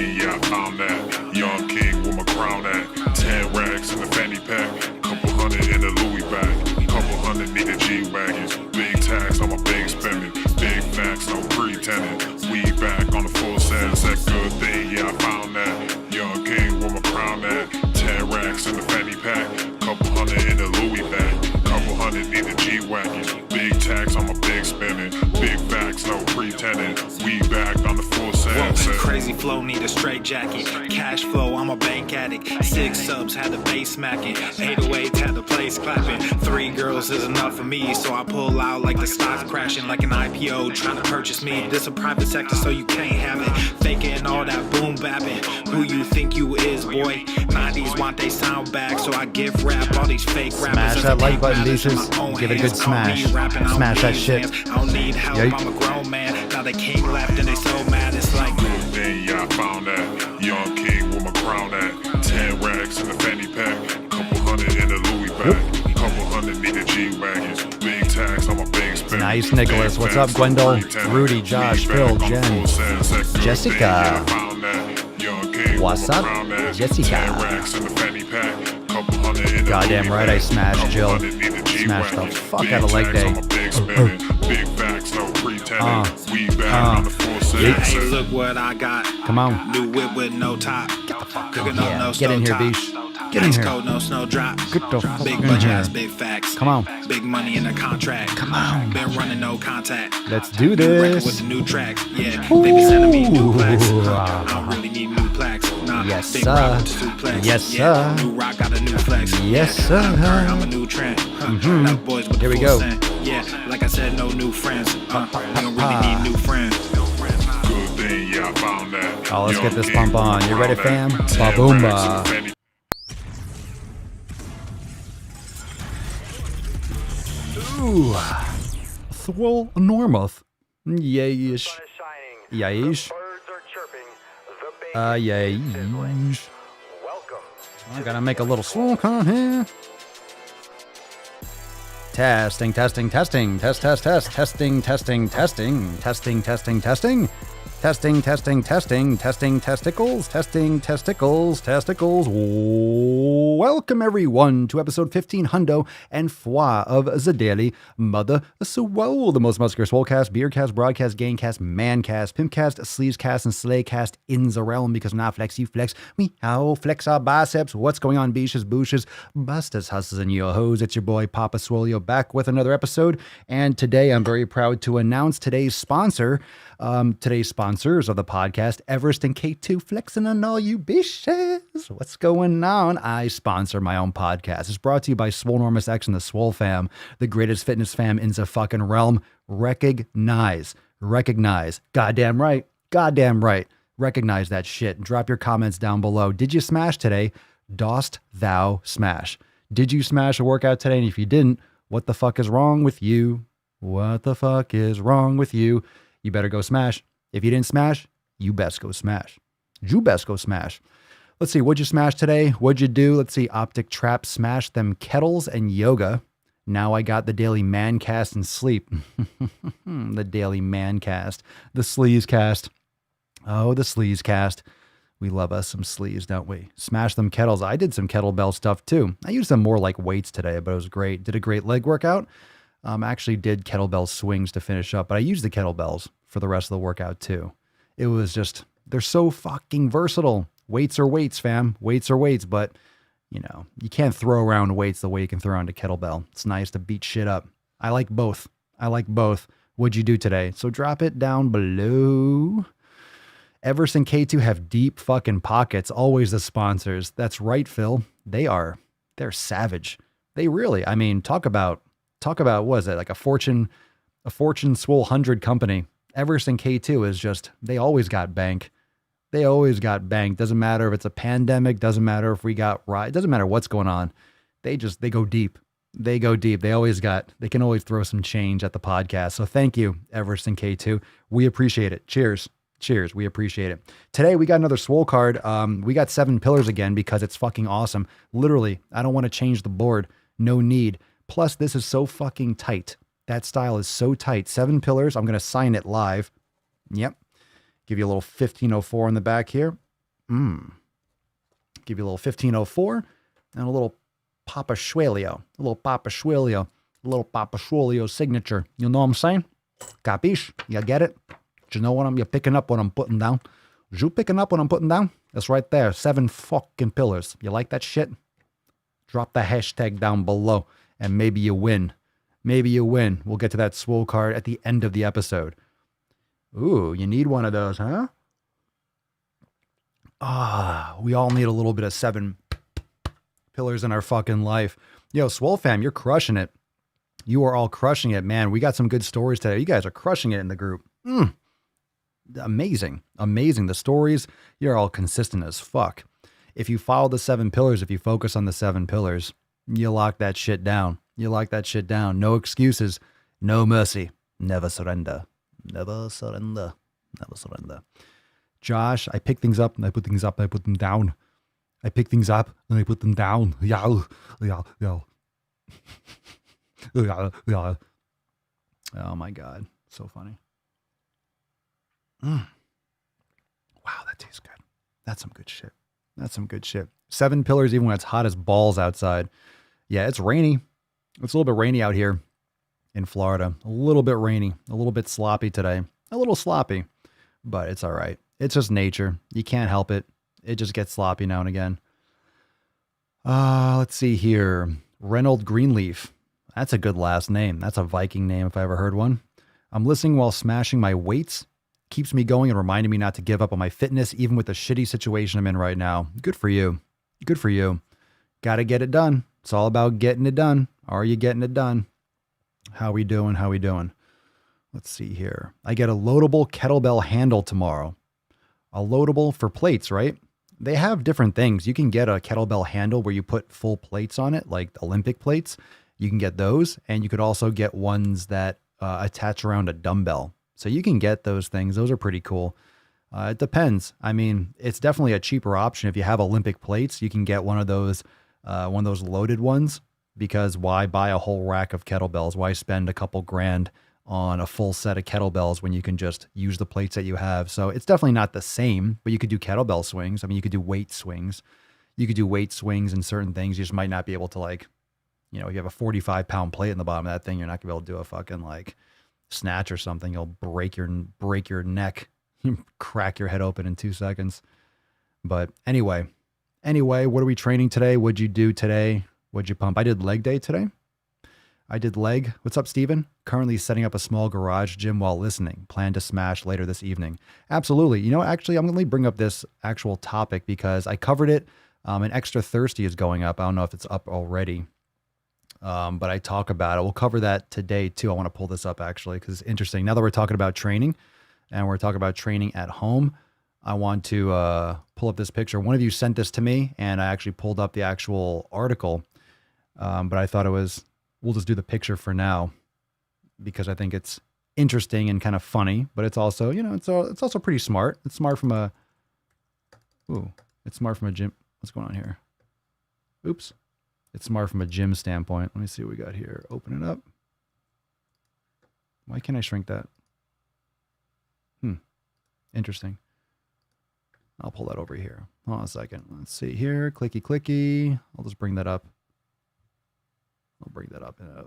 day, yeah, I found that. Young king with my crown at. 10 racks in the fanny pack. Couple hundred in the Louis bag. Couple hundred need a G-Wagons. Big tax on my big spending. Big facts, no pretending. We back on the full sense. That good thing, yeah, I found that. Young king with my crown at. 10 racks in the fanny pack. Couple hundred in the Louis bag. Couple hundred need a G-Wagons. Big tax on my big spending. Big facts, no pretending. We back on the full sense. Crazy flow, need a straight jacket. Cash flow, I'm a bank addict. 6 subs, had the bass smacking. 808s, had the place clapping. 3 girls is enough for me, so I pull out like the stock crashing. Like an IPO, trying to purchase me. This a private sector, so you can't have it. Faking all that boom bapping. Who you think you is, boy? 90s want they sound back, so I give rap all these fake rappers. Smash that like button, bitches. Give it a good smash. Smash that shit. I don't need help, I'm a grown man. Now they king left and they so mad, it's like then yeah, I found that. Young king with my crown at. 10 racks in the fanny pack. Couple hundred in the Louis bag. Couple hundred need a G-Wagons. Big tax on my big spend. Nice, Nicholas. What's up, Gwendol? Rudy, Josh, Phil, Jen, Jessica. What's up, Jessica? Goddamn right I smashed Jill. Smashed the fuck out of leg day. Hey, look what I got. Come on. New whip with no top. Get the fuck Cooking in up, here. no Get in here, stove Beesh. top. Get in Ice here. cold, no snow drop. Get the fuck Big in budget here. has big facts. Come on. Big money in the contract. Come on. Been running no contact. Let's do New record this. with the new tracks. Yeah, they be sending me new plaques. Ooh. I don't really need new plaques. Nah, Yes, big sir. rock with the suplex. Yes, Yeah, sir. new rock got a new flex. Yes, Yeah, sir. I'm a new trend. Now boys with Here the we full go. scent. Yeah, like I said, no new friends. We don't really need new friends. Good thing, yeah, I found that. Oh, let's get Young this king pump with my on. You ready, crown fam? at. 10 Ba-boomba. racks in the fanny Ooh. Swole Normuth. Yeesh. Yeesh. Yeesh. I gotta make a little swole con here. Testing, testing, testing, test, test, test, testing, testing, testing, testing, testing, testing. Testing, testing, testing, testing testicles, testing testicles, testicles. Welcome everyone to episode 15 hundo and foie of the Daily Mother Swole, the most muscular swolecast, beercast, broadcast, gaincast, mancast, pimpcast, sleevescast, and slaycast in the realm, because when I flex, you flex. We how flex our biceps. What's going on, beaches, booshes, busters, hustlers, and your hoes? It's your boy Papa Swolio back with another episode, and today I'm very proud to announce today's sponsor. Today's sponsors of the podcast, Everest and K2, flexing on all you bitches. What's going on? I sponsor my own podcast. It's brought to you by Swole Enormous X and the Swole fam, the greatest fitness fam in the fucking realm. Recognize. Goddamn right. Recognize that shit. Drop your comments down below. Did you smash today? Dost thou smash? Did you smash a workout today? And if you didn't, what the fuck is wrong with you? What the fuck is wrong with you? You better go smash. If you didn't smash, you best go smash. You best go smash. Let's see, what'd you smash today? What'd you do? Let's see, Optic Trap smashed them kettles and yoga. Now I got the daily man cast and sleep. The daily man cast. The sleaze cast. Oh, the sleaze cast. We love us some sleeves, don't we? Smash them kettles. I did some kettlebell stuff too. I used them more like weights today, but it was great. Did a great leg workout. Actually did kettlebell swings to finish up, but I used the kettlebells for the rest of the workout too. It was just, they're so fucking versatile. Weights are weights, fam. Weights are weights, but you know, you can't throw around weights the way you can throw around a kettlebell. It's nice to beat shit up. I like both. What'd you do today? So drop it down below. Everest and K2 have deep fucking pockets. Always the sponsors. That's right, Phil. They're savage. They really, I mean, talk about, what is it? Like a Fortune Swole 100 company. Everest and K2 is just, they always got bank. Doesn't matter if it's a pandemic. Doesn't matter if we got right. It doesn't matter what's going on. They go deep. They can always throw some change at the podcast. So thank you, Everest and K2. We appreciate it. Cheers. We appreciate it. Today we got another Swole card. We got 7 pillars again because it's fucking awesome. Literally, I don't want to change the board. No need. Plus, this is so fucking tight. That style is so tight. 7 pillars. I'm going to sign it live. Yep. Give you a little 1504 on the back here. Give you a little 1504 and a little Papa Schwelio. A little Papa Schwelio. A little Papa Schwelio signature. You know what I'm saying? Capiche? You get it? Do you know what you're picking up what I'm putting down? You picking up what I'm putting down? That's right there. 7 fucking pillars. You like that shit? Drop the hashtag down below and maybe you win. Maybe you win. We'll get to that Swole card at the end of the episode. Ooh, you need one of those, huh? We all need a little bit of 7 pillars in our fucking life. Yo, Swole fam, you're crushing it. You are all crushing it, man. We got some good stories today. You guys are crushing it in the group. Amazing. Amazing. The stories, you're all consistent as fuck. If you follow the 7 pillars, if you focus on the 7 pillars, you lock that shit down. You lock that shit down. No excuses. No mercy. Never surrender. Never surrender. Never surrender. Josh, I pick things up and I put things up and I put them down. I pick things up and I put them down. Yeah. Oh my God. So funny. Wow, that tastes good. That's some good shit. That's some good shit. 7 pillars, even when it's hot as balls outside. Yeah, it's rainy. It's a little bit rainy out here in Florida. A little bit rainy. A little bit sloppy today. A little sloppy, but it's all right. It's just nature. You can't help it. It just gets sloppy now and again. Let's see here. Reynold Greenleaf. That's a good last name. That's a Viking name if I ever heard one. I'm listening while smashing my weights. Keeps me going and reminding me not to give up on my fitness, even with the shitty situation I'm in right now. Good for you. Good for you. Got to get it done. It's all about getting it done. Are you getting it done? How we doing? How we doing? Let's see here. I get a loadable kettlebell handle tomorrow. A loadable for plates, right? They have different things. You can get a kettlebell handle where you put full plates on it, like Olympic plates. You can get those. And you could also get ones that attach around a dumbbell. So you can get those things. Those are pretty cool. It depends. I mean, it's definitely a cheaper option. If you have Olympic plates, you can get one of those loaded ones, because why buy a whole rack of kettlebells? Why spend a couple grand on a full set of kettlebells when you can just use the plates that you have? So it's definitely not the same, but you could do kettlebell swings. I mean, you could do weight swings. You could do weight swings and certain things. You just might not be able to, like, you know, if you have a 45-pound plate in the bottom of that thing, you're not gonna be able to do a fucking like snatch or something. You'll break your neck, crack your head open in 2 seconds. But anyway, what are we training today? What'd you do today? What'd you pump? I did leg day today. I did leg. What's up, Steven? Currently setting up a small garage gym while listening. Plan to smash later this evening. Absolutely. You know, actually, I'm going to bring up this actual topic because I covered it. An Extra Thirsty is going up. I don't know if it's up already. But I talk about it. We'll cover that today too. I want to pull this up actually because it's interesting. Now that we're talking about training and we're talking about training at home, I want to pull up this picture. One of you sent this to me and I actually pulled up the actual article. But I thought we'll just do the picture for now because I think it's interesting and kind of funny, but it's also, you know, it's also pretty smart. It's smart from a gym. What's going on here? Oops. It's smart from a gym standpoint. Let me see what we got here. Open it up. Why can't I shrink that? Interesting. I'll pull that over here. Hold on a second. Let's see here. Clicky, clicky. I'll just bring that up. I'll bring that up in a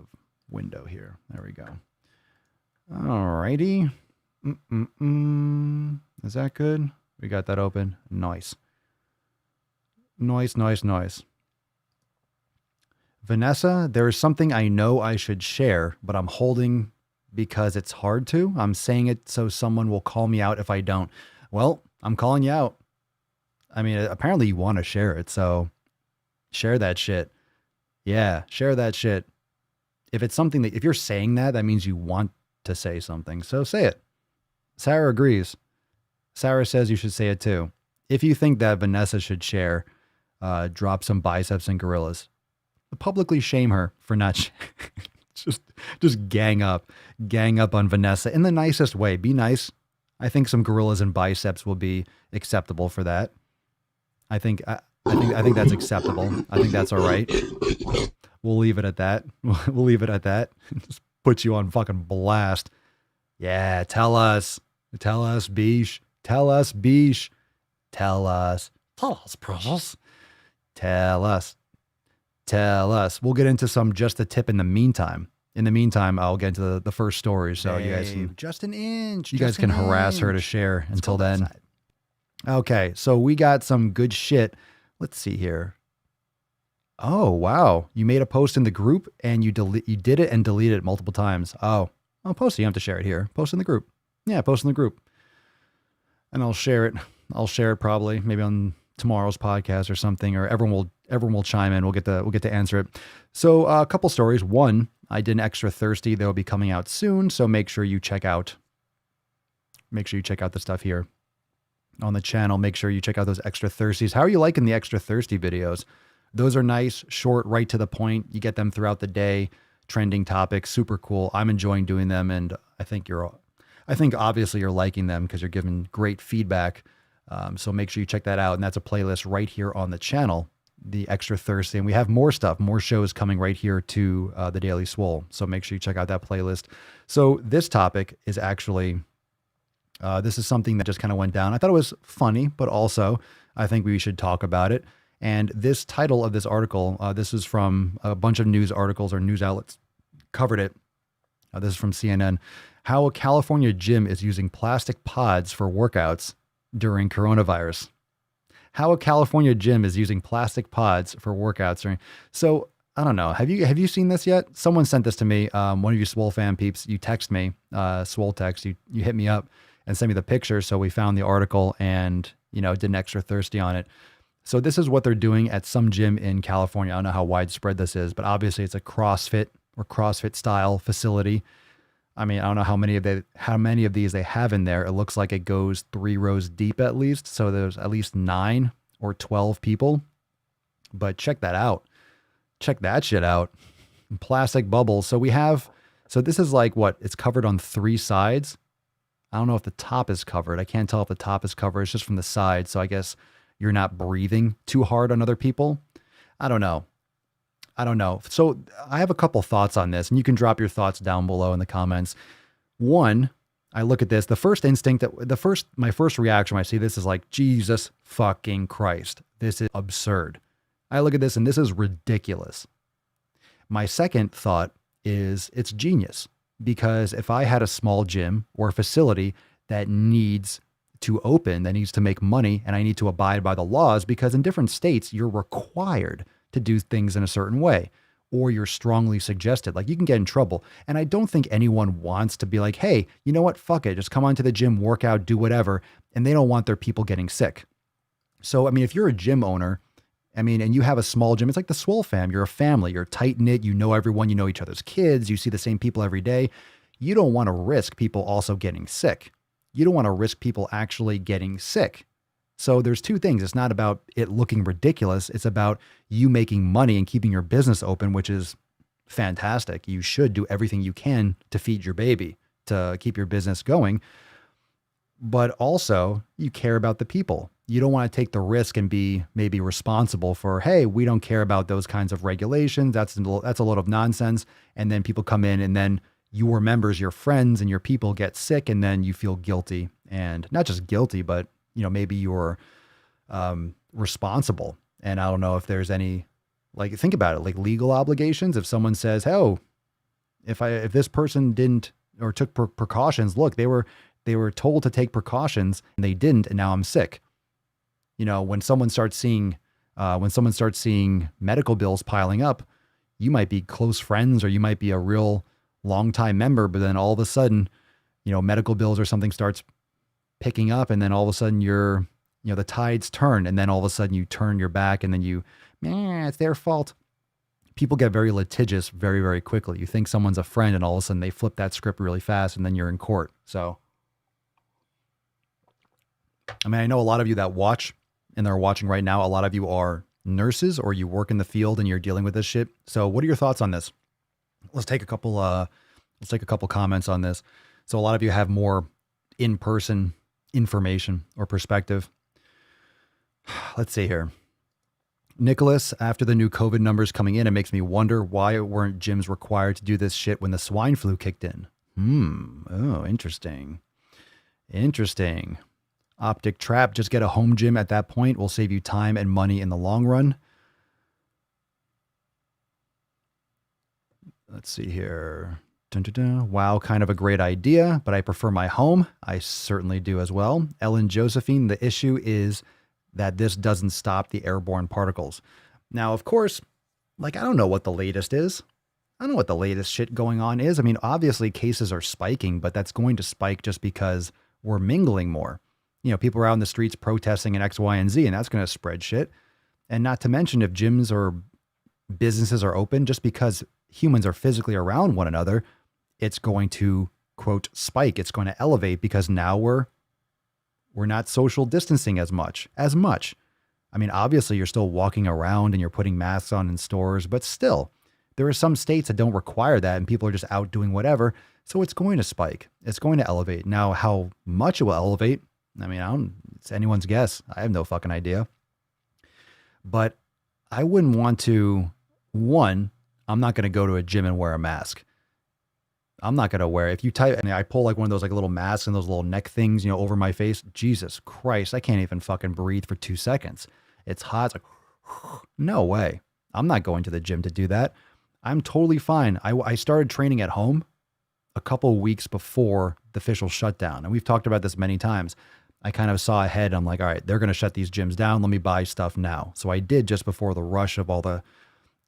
window here. There we go. Alrighty. Is that good? We got that open. Nice. Nice. Vanessa, there is something I know I should share, but I'm holding because it's hard to. I'm saying it so someone will call me out if I don't. Well, I'm calling you out. I mean, apparently you want to share it, so share that shit. Yeah, share that shit. If it's something if you're saying that, that means you want to say something. So say it. Sarah agrees. Sarah says you should say it too. If you think that Vanessa should share, drop some biceps and gorillas. Publicly shame her for not just gang up on Vanessa in the nicest way. Be nice. I think some gorillas and biceps will be acceptable for that. I think that's acceptable. I think that's all right. We'll leave it at that. We'll leave it at that. Just put you on fucking blast. Yeah, tell us, Beesh. Tell us, Beesh. Tell us. Tell us, precious. Tell us. Tell us. We'll get into some just the tip in the meantime. In the meantime, I'll get into the first story. So you guys can just an inch. you guys can harass her to share until then. Okay, so we got some good shit. Let's see here. Oh, wow. You made a post in the group and you did it and deleted it multiple times. Oh, I'll post it. You don't have to share it here. Post in the group. Yeah, post in the group. And I'll share it. I'll share it probably maybe on tomorrow's podcast or something, or everyone will chime in. We'll get to answer it. So a couple stories. One, I did an extra thirsty. They'll be coming out soon. So make sure you check out the stuff here on the channel. Make sure you check out those extra thirsties. How are you liking the extra thirsty videos? Those are nice, short, right to the point. You get them throughout the day. Trending topics, super cool. I'm enjoying doing them, and I think obviously you're liking them because you're giving great feedback. So make sure you check that out. And that's a playlist right here on the channel, the extra Thursday. And we have more stuff, more shows coming right here to the Daily Swole. So make sure you check out that playlist. So this topic is actually, this is something that just kind of went down. I thought it was funny, but also I think we should talk about it. And this title of this article, this is from a bunch of news articles or news outlets covered it. This is from CNN. How a California gym is using plastic pods for workouts during coronavirus. How a California gym is using plastic pods for workouts during. So I don't know. Have you seen this yet? Someone sent this to me. One of you Swole fan peeps. You text me, Swole text. You hit me up and sent me the picture. So we found the article and did an extra thirsty on it. So this is what they're doing at some gym in California. I don't know how widespread this is, but obviously it's a CrossFit or CrossFit style facility. I mean, I don't know how many of these they have in there. It looks like it goes 3 rows deep at least. So there's at least 9 or 12 people. But check that out. Check that shit out. Plastic bubbles. So this is like what? It's covered on 3 sides. I don't know if the top is covered. I can't tell if the top is covered. It's just from the side. So I guess you're not breathing too hard on other people. I don't know. So I have a couple thoughts on this, and you can drop your thoughts down below in the comments. One, I look at this, my first reaction when I see this is like, Jesus fucking Christ. This is absurd. I look at this and this is ridiculous. My second thought is it's genius, because if I had a small gym or facility that needs to open, that needs to make money, and I need to abide by the laws, because in different states, you're required to do things in a certain way, or you're strongly suggested, like you can get in trouble. And I don't think anyone wants to be like, hey, you know what? Fuck it. Just come onto the gym, work out, do whatever. And they don't want their people getting sick. So, I mean, if you're a gym owner, and you have a small gym, it's like the Swole fam. You're a family, you're tight knit, you know everyone, you know each other's kids, you see the same people every day. You don't want to risk people also getting sick. You don't want to risk people actually getting sick. So there's 2 things. It's not about it looking ridiculous. It's about you making money and keeping your business open, which is fantastic. You should do everything you can to feed your baby, to keep your business going. But also you care about the people. You don't want to take the risk and be maybe responsible for, hey, we don't care about those kinds of regulations. That's a lot of nonsense. And then people come in and then your members, your friends and your people get sick, and then you feel guilty, and not just guilty, but maybe you're responsible. And I don't know if there's any, like, think about it, like legal obligations. If someone says, oh, if this person didn't or took precautions, look, they were told to take precautions and they didn't, and now I'm sick. When someone starts seeing medical bills piling up, you might be close friends or you might be a real long-time member, but then all of a sudden, medical bills or something starts picking up, and then all of a sudden the tides turn, and then all of a sudden you turn your back, and then it's their fault. People get very litigious very, very quickly. You think someone's a friend, and all of a sudden they flip that script really fast, and then you're in court. So, I know a lot of you that watch, and they're watching right now, a lot of you are nurses or you work in the field and you're dealing with this shit. So what are your thoughts on this? Let's take a couple comments on this. So a lot of you have more in-person information or perspective. Let's see here. Nicholas, after the new COVID numbers coming in, it makes me wonder why weren't gyms required to do this shit when the swine flu kicked in. Oh, interesting. Optic trap, just get a home gym at that point. Will save you time and money in the long run. Let's see here. Dun, dun, dun. Wow, kind of a great idea, but I prefer my home. I certainly do as well. Ellen Josephine, the issue is that this doesn't stop the airborne particles. Now, of course, like, I don't know what the latest is. I don't know what the latest shit going on is. I mean, obviously cases are spiking, but that's going to spike just because we're mingling more. You know, people are out in the streets protesting in X, Y, and Z, and that's going to spread shit. And not to mention if gyms or businesses are open, just because humans are physically around one another, it's going to, quote, spike. It's going to elevate because now we're not social distancing as much. I mean, obviously you're still walking around and you're putting masks on in stores, but still, there are some states that don't require that and people are just out doing whatever. So it's going to spike. It's going to elevate. Now, how much it will elevate, I mean, it's anyone's guess. I have no fucking idea. But I wouldn't want to, one, I'm not going to go to a gym and wear a mask. I'm not going to wear, if you type, and I pull like one of those like little masks and those little neck things, you know, over my face. Jesus Christ, I can't even fucking breathe for 2 seconds. It's hot. It's like, no way. I'm not going to the gym to do that. I'm totally fine. I started training at home a couple of weeks before the official shutdown. And we've talked about this many times. I kind of saw ahead. I'm like, all right, they're going to shut these gyms down. Let me buy stuff now. So I did just before the rush of all the,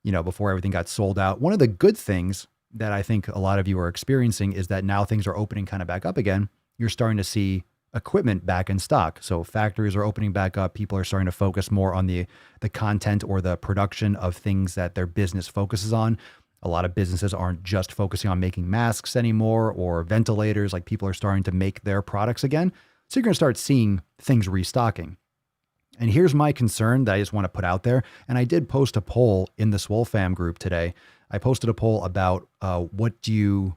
you know, before everything got sold out. One of the good things that I think a lot of you are experiencing is that now things are opening kind of back up again. You're starting to see equipment back in stock. So factories are opening back up. People are starting to focus more on the content or the production of things that their business focuses on. A lot of businesses aren't just focusing on making masks anymore or ventilators. Like, people are starting to make their products again. So you're going to start seeing things restocking. And here's my concern that I just want to put out there. And I did post a poll in the Swole fam group today. I posted a poll about what do you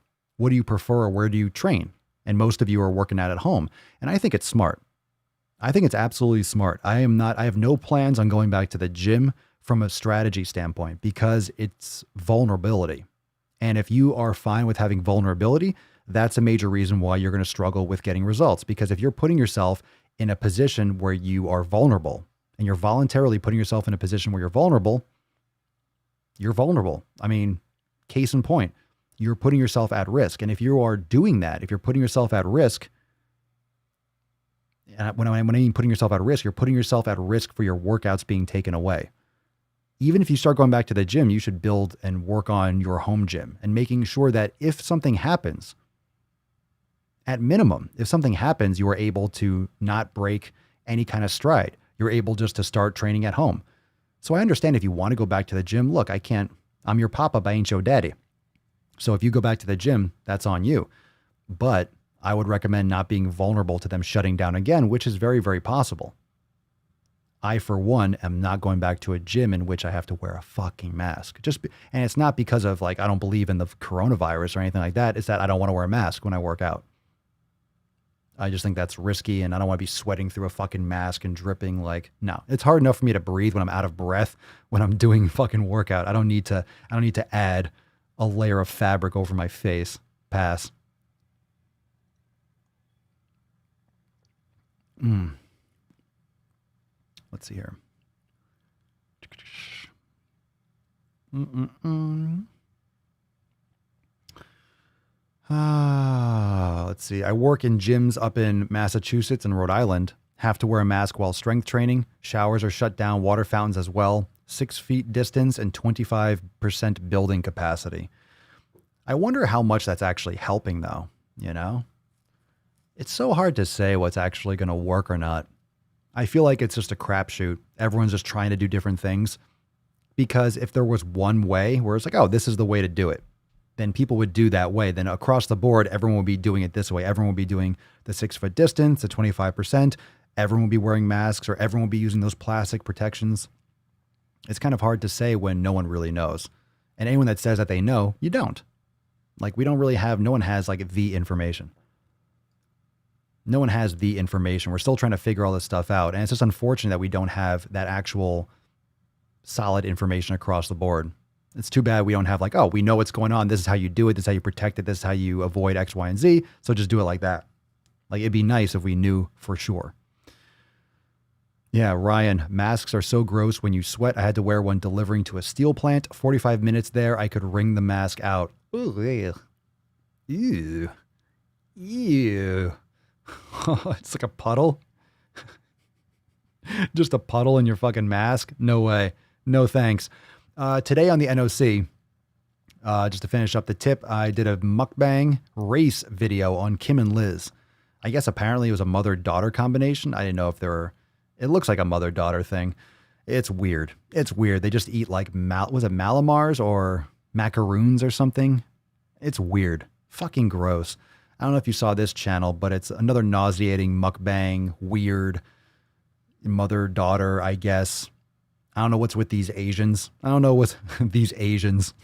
prefer or where do you train? And most of you are working out at home. And I think it's smart. I think it's absolutely smart. I have no plans on going back to the gym from a strategy standpoint because it's vulnerability. And if you are fine with having vulnerability, that's a major reason why you're going to struggle with getting results. Because if you're putting yourself in a position where you are vulnerable and you're voluntarily putting yourself in a position where you're vulnerable. I mean, case in point, you're putting yourself at risk. And if you are doing that, if you're putting yourself at risk, and when I mean putting yourself at risk, you're putting yourself at risk for your workouts being taken away. Even if you start going back to the gym, you should build and work on your home gym and making sure that if something happens, at minimum, if something happens, you are able to not break any kind of stride. You're able just to start training at home. So I understand if you want to go back to the gym, look, I'm your papa, but I ain't your daddy. So if you go back to the gym, that's on you. But I would recommend not being vulnerable to them shutting down again, which is very, very possible. I, for one, am not going back to a gym in which I have to wear a fucking mask. And it's not because of like, I don't believe in the coronavirus or anything like that. It's that I don't want to wear a mask when I work out. I just think that's risky and I don't want to be sweating through a fucking mask and dripping. Like, no, it's hard enough for me to breathe when I'm out of breath when I'm doing fucking workout. I don't need to add a layer of fabric over my face. Pass. Let's see here. Let's see. I work in gyms up in Massachusetts and Rhode Island. Have to wear a mask while strength training. Showers are shut down, water fountains as well. 6 feet distance and 25% building capacity. I wonder how much that's actually helping though, you know? It's so hard to say what's actually going to work or not. I feel like it's just a crapshoot. Everyone's just trying to do different things. Because if there was one way where it's like, oh, this is the way to do it, then people would do that way. Then across the board, everyone would be doing it this way. Everyone would be doing the 6 foot distance, the 25%. Everyone would be wearing masks or everyone would be using those plastic protections. It's kind of hard to say when no one really knows. And anyone that says that they know, you don't. Like, we don't really have, no one has like the information. No one has the information. We're still trying to figure all this stuff out. And it's just unfortunate that we don't have that actual solid information across the board. It's too bad we don't have like, oh, we know what's going on. This is how you do it. This is how you protect it. This is how you avoid X, Y, and Z. So just do it like that. Like, it'd be nice if we knew for sure. Yeah, Ryan, masks are so gross when you sweat. I had to wear one delivering to a steel plant. 45 minutes there, I could wring the mask out. Ooh, ew. Ew. Ew. It's like a puddle. Just a puddle in your fucking mask? No way. No thanks. Today on the NOC, just to finish up the tip, I did a mukbang race video on Kim and Liz. I guess apparently it was a mother-daughter combination. I didn't know if there were... It looks like a mother-daughter thing. It's weird. It's weird. They just eat like, was it Malamars or macaroons or something? It's weird. Fucking gross. I don't know if you saw this channel, but it's another nauseating mukbang, weird mother-daughter, I guess. I don't know what's with these Asians. I don't know what's these Asians.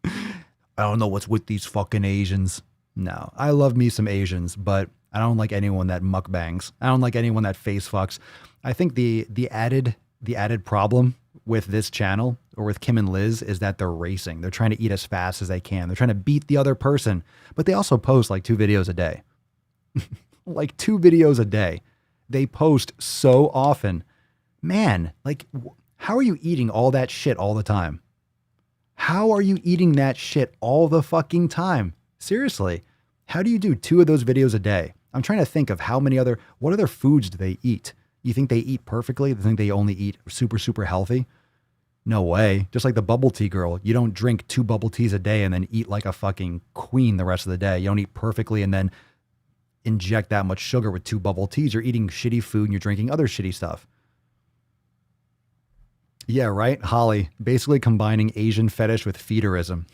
I don't know what's with these fucking Asians. No, I love me some Asians, but I don't like anyone that mukbangs. I don't like anyone that face fucks. I think the added problem with this channel or with Kim and Liz is that they're racing. They're trying to eat as fast as they can. They're trying to beat the other person, but they also post like 2 videos a day. Like 2 videos a day. They post so often. Man, like how are you eating all that shit all the time? How are you eating that shit all the fucking time? Seriously, how do you do 2 of those videos a day? I'm trying to think of what other foods do they eat? You think they eat perfectly? They think they only eat super, super healthy? No way. Just like the bubble tea girl. You don't drink 2 bubble teas a day and then eat like a fucking queen the rest of the day. You don't eat perfectly and then inject that much sugar with 2 bubble teas. You're eating shitty food and you're drinking other shitty stuff. Yeah, right? Holly, basically combining Asian fetish with feederism.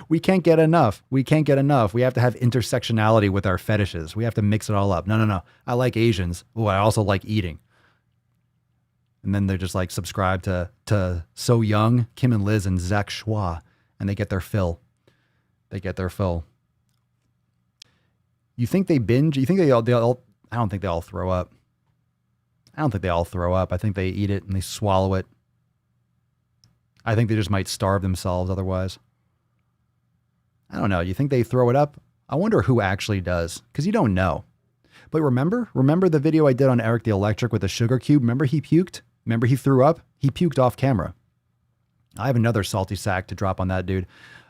We can't get enough. We can't get enough. We have to have intersectionality with our fetishes. We have to mix it all up. No. I like Asians. Oh, I also like eating. And then they're just like subscribed to So Young, Kim and Liz, and Zach Schwa, and they get their fill. They get their fill. You think they binge? You think they all I don't think they all throw up. I don't think they all throw up. I think they eat it and they swallow it. I think they just might starve themselves otherwise. I don't know. You think they throw it up? I wonder who actually does, because you don't know. But remember the video I did on Eric the Electric with the sugar cube? Remember he puked? Remember he threw up? He puked off camera. I have another salty sack to drop on that dude.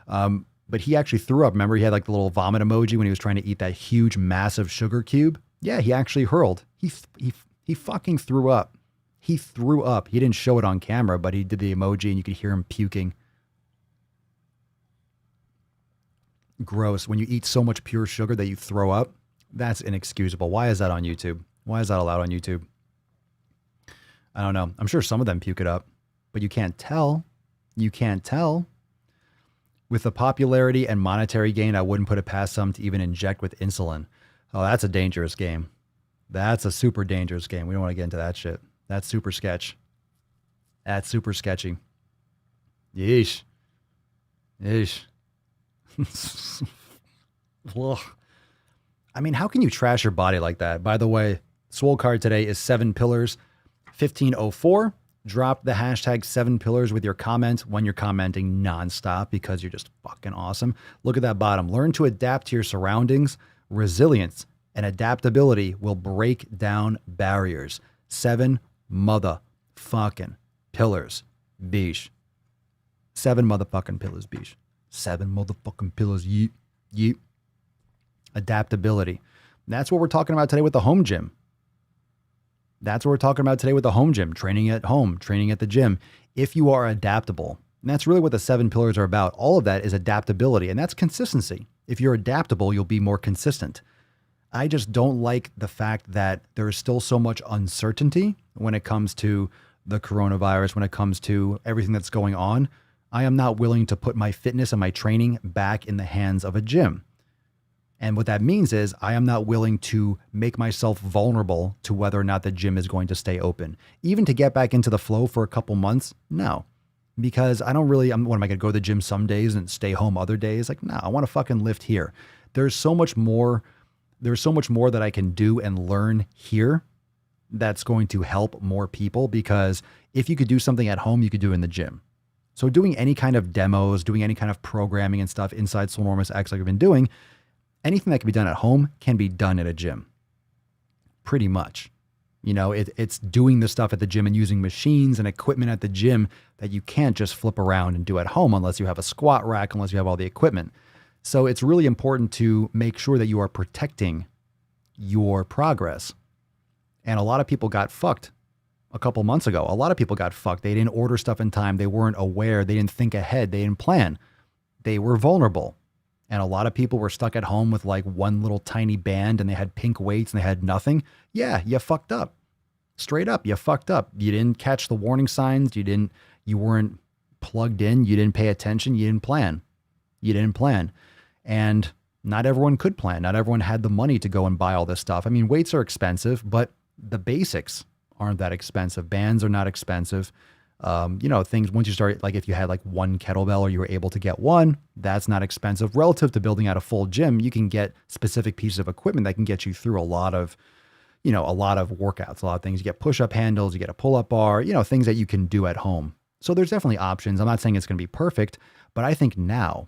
But he actually threw up. Remember he had like the little vomit emoji when he was trying to eat that huge, massive sugar cube? Yeah, he actually hurled. He fucking threw up. He threw up. He didn't show it on camera, but he did the emoji and you could hear him puking. Gross. When you eat so much pure sugar that you throw up, that's inexcusable. Why is that on YouTube? Why is that allowed on YouTube? I don't know. I'm sure some of them puke it up, but you can't tell. You can't tell. With the popularity and monetary gain, I wouldn't put it past some to even inject with insulin. Oh, that's a dangerous game. That's a super dangerous game. We don't want to get into that shit. That's super sketch. That's super sketchy. Yeesh. Yeesh. I mean, how can you trash your body like that? By the way, Swole card today is 7 Pillars 1504. Drop the hashtag 7 Pillars with your comment when you're commenting nonstop because you're just fucking awesome. Look at that bottom. Learn to adapt to your surroundings. Resilience and adaptability will break down barriers. 7 motherfucking pillars. Beesh. 7 motherfucking pillars. Beesh. 7 motherfucking pillars. Yeet. Yeet. Adaptability. That's what we're talking about today with the home gym. That's what we're talking about today with the home gym. Training at home, training at the gym. If you are adaptable, and that's really what the 7 pillars are about. All of that is adaptability, and that's consistency. If you're adaptable, you'll be more consistent. I just don't like the fact that there is still so much uncertainty when it comes to the coronavirus, when it comes to everything that's going on. I am not willing to put my fitness and my training back in the hands of a gym. And what that means is I am not willing to make myself vulnerable to whether or not the gym is going to stay open. Even to get back into the flow for a couple months, no. Because I don't really, what am I going to go to the gym some days and stay home other days? Like, no, I want to fucking lift here. There's so much more that I can do and learn here that's going to help more people, because if you could do something at home, you could do it in the gym. So doing any kind of demos, doing any kind of programming and stuff inside Swolenormous X like I've been doing, anything that can be done at home can be done at a gym. Pretty much. It's doing the stuff at the gym and using machines and equipment at the gym that you can't just flip around and do at home unless you have a squat rack, unless you have all the equipment. So it's really important to make sure that you are protecting your progress. And a lot of people got fucked a couple months ago. A lot of people got fucked. They didn't order stuff in time. They weren't aware. They didn't think ahead. They didn't plan. They were vulnerable. And a lot of people were stuck at home with like one little tiny band and they had pink weights and they had nothing. Yeah, you fucked up. Straight up, you fucked up. You didn't catch the warning signs. You weren't plugged in. You didn't pay attention. You didn't plan. And not everyone could plan. Not everyone had the money to go and buy all this stuff. I mean, weights are expensive, but the basics aren't that expensive. Bands are not expensive. Things, once you start, like if you had like one kettlebell or you were able to get one, that's not expensive. Relative to building out a full gym, you can get specific pieces of equipment that can get you through a lot of workouts, a lot of things. You get push-up handles, you get a pull-up bar, things that you can do at home. So there's definitely options. I'm not saying it's going to be perfect, but I think now,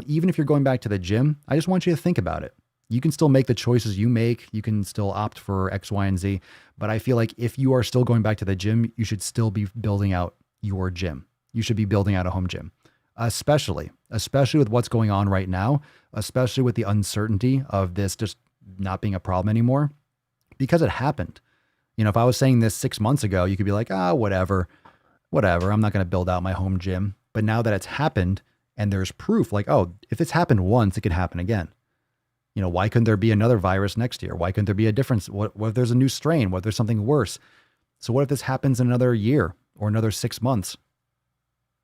even if you're going back to the gym, I just want you to think about it. You can still make the choices you make. You can still opt for X, Y, and Z. But I feel like if you are still going back to the gym, you should still be building out your gym. You should be building out a home gym, especially with what's going on right now, especially with the uncertainty of this just not being a problem anymore, because it happened. If I was saying this 6 months ago, you could be like, whatever. I'm not going to build out my home gym. But now that it's happened and there's proof like, if it's happened once, it could happen again. Why couldn't there be another virus next year? Why couldn't there be a difference? What if there's a new strain? What if there's something worse? So what if this happens in another year or another 6 months?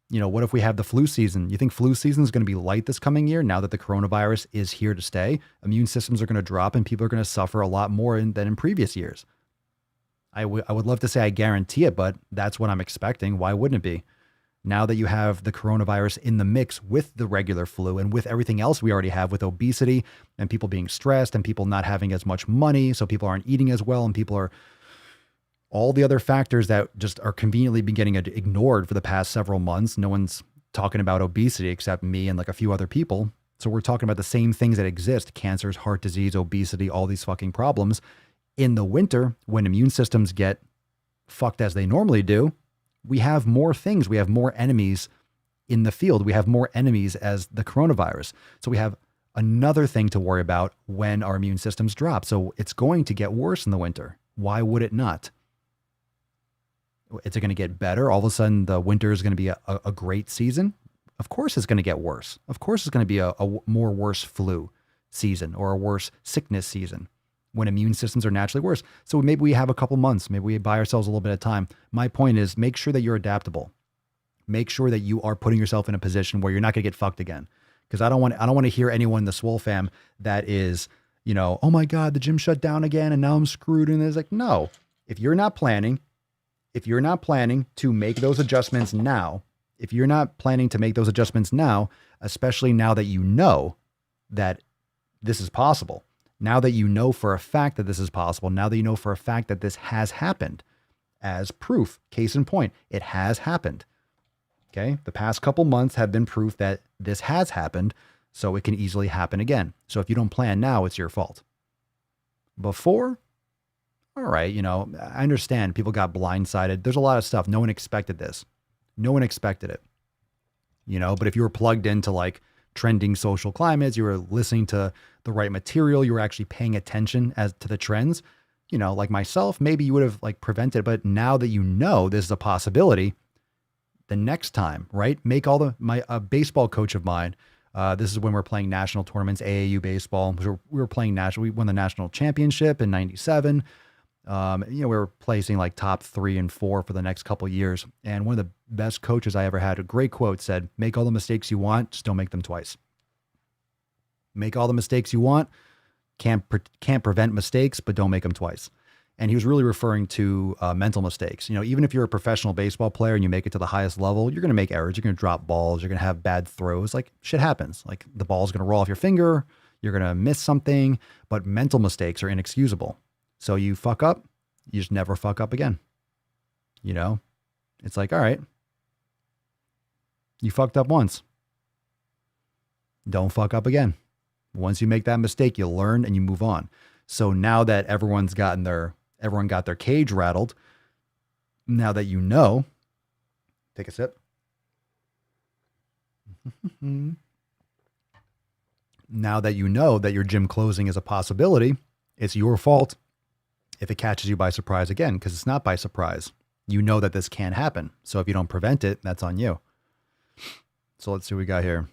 What if we have the flu season? You think flu season is going to be light this coming year now that the coronavirus is here to stay? Immune systems are going to drop and people are going to suffer a lot more than in previous years. I would love to say I guarantee it, but that's what I'm expecting. Why wouldn't it be? Now that you have the coronavirus in the mix with the regular flu and with everything else we already have with obesity and people being stressed and people not having as much money, so people aren't eating as well and people are all the other factors that just are conveniently been getting ignored for the past several months. No one's talking about obesity except me and like a few other people. So we're talking about the same things that exist: cancers, heart disease, obesity, all these fucking problems. In the winter, when immune systems get fucked as they normally do, we have more things. We have more enemies in the field. We have more enemies as the coronavirus. So we have another thing to worry about when our immune systems drop. So it's going to get worse in the winter. Why would it not? Is it going to get better? All of a sudden, the winter is going to be a great season? Of course it's going to get worse. Of course it's going to be a more worse flu season or a worse sickness season when immune systems are naturally worse. So maybe we have a couple months. Maybe we buy ourselves a little bit of time. My point is, make sure that you're adaptable. Make sure that you are putting yourself in a position where you're not going to get fucked again. Because I don't want to hear anyone in the Swole fam that is, oh my God, the gym shut down again and now I'm screwed. And it's like, no, if you're not planning to make those adjustments now, especially now that you know that this is possible, now that you know for a fact that this is possible, now that you know for a fact that this has happened, as proof, case in point, it has happened. Okay. The past couple months have been proof that this has happened, so it can easily happen again. So if you don't plan now, it's your fault. Before, all right, I understand people got blindsided. There's a lot of stuff. No one expected this. No one expected it. But if you were plugged into like trending social climates, you were listening to the right material, you were actually paying attention as to the trends, like myself, maybe you would have like prevented, but now that this is a possibility, the next time, right? Make all a baseball coach of mine, this is when we're playing national tournaments, AAU baseball. We were playing national, we won the national championship in 97. We were placing like top 3 and 4 for the next couple of years. And one of the best coaches I ever had, a great quote, said, make all the mistakes you want, just don't make them twice. Make all the mistakes you want. Can't prevent mistakes, but don't make them twice. And he was really referring to mental mistakes. Even if you're a professional baseball player and you make it to the highest level, you're going to make errors. You're going to drop balls. You're going to have bad throws. Like shit happens. Like the ball's going to roll off your finger. You're going to miss something, but mental mistakes are inexcusable. So you fuck up, you just never fuck up again. It's like, all right, you fucked up once. Don't fuck up again. Once you make that mistake, you learn and you move on. So now that everyone's gotten their Everyone got their cage rattled. Now that you know, take a sip. Now that you know that your gym closing is a possibility, it's your fault if it catches you by surprise again, because it's not by surprise. You know that this can happen. So if you don't prevent it, that's on you. So let's see what we got here.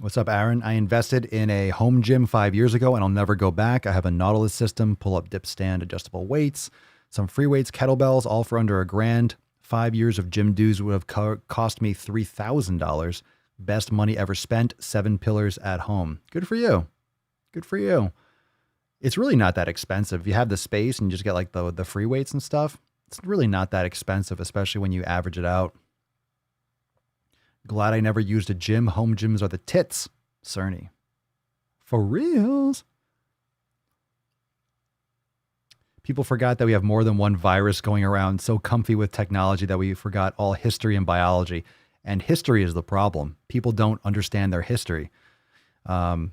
What's up, Aaron? I invested in a home gym 5 years ago and I'll never go back. I have a Nautilus system, pull-up dip stand, adjustable weights, some free weights, kettlebells, all for under $1,000. 5 years of gym dues would have cost me $3,000. Best money ever spent, 7 pillars at home. Good for you. Good for you. It's really not that expensive. If you have the space and you just get like the free weights and stuff, it's really not that expensive, especially when you average it out. Glad I never used a gym. Home gyms are the tits, Cerny. For reals. People forgot that we have more than one virus going around, so comfy with technology that we forgot all history and biology. And history is the problem. People don't understand their history. For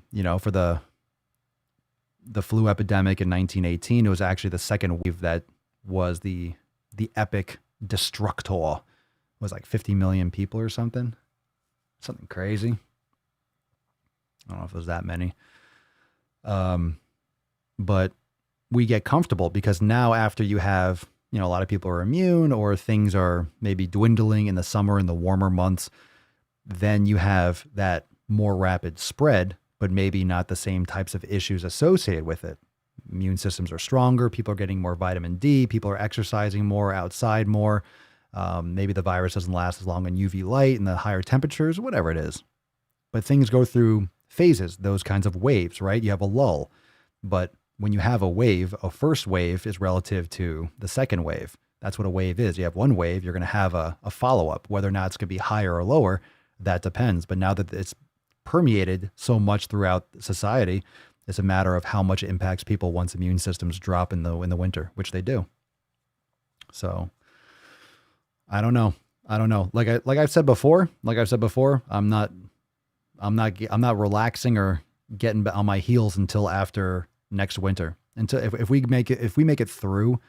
the flu epidemic in 1918, it was actually the second wave that was the epic destructor. It was like 50 million people or something. Something crazy. I don't know if it was that many. But we get comfortable because now after you have, a lot of people are immune or things are maybe dwindling in the summer in the warmer months, then you have that more rapid spread, but maybe not the same types of issues associated with it. Immune systems are stronger. People are getting more vitamin D. People are exercising more, outside more. Maybe the virus doesn't last as long in UV light and the higher temperatures, whatever it is. But things go through phases, those kinds of waves, right? You have a lull. But when you have a wave, a first wave is relative to the second wave. That's what a wave is. You have one wave, you're going to have a follow-up. Whether or not it's going to be higher or lower, that depends. But now that it's permeated so much throughout society, it's a matter of how much it impacts people once immune systems drop in the winter, which they do. So I don't know. Like I've said before, I'm not relaxing or getting on my heels until after next winter. Until if we make it through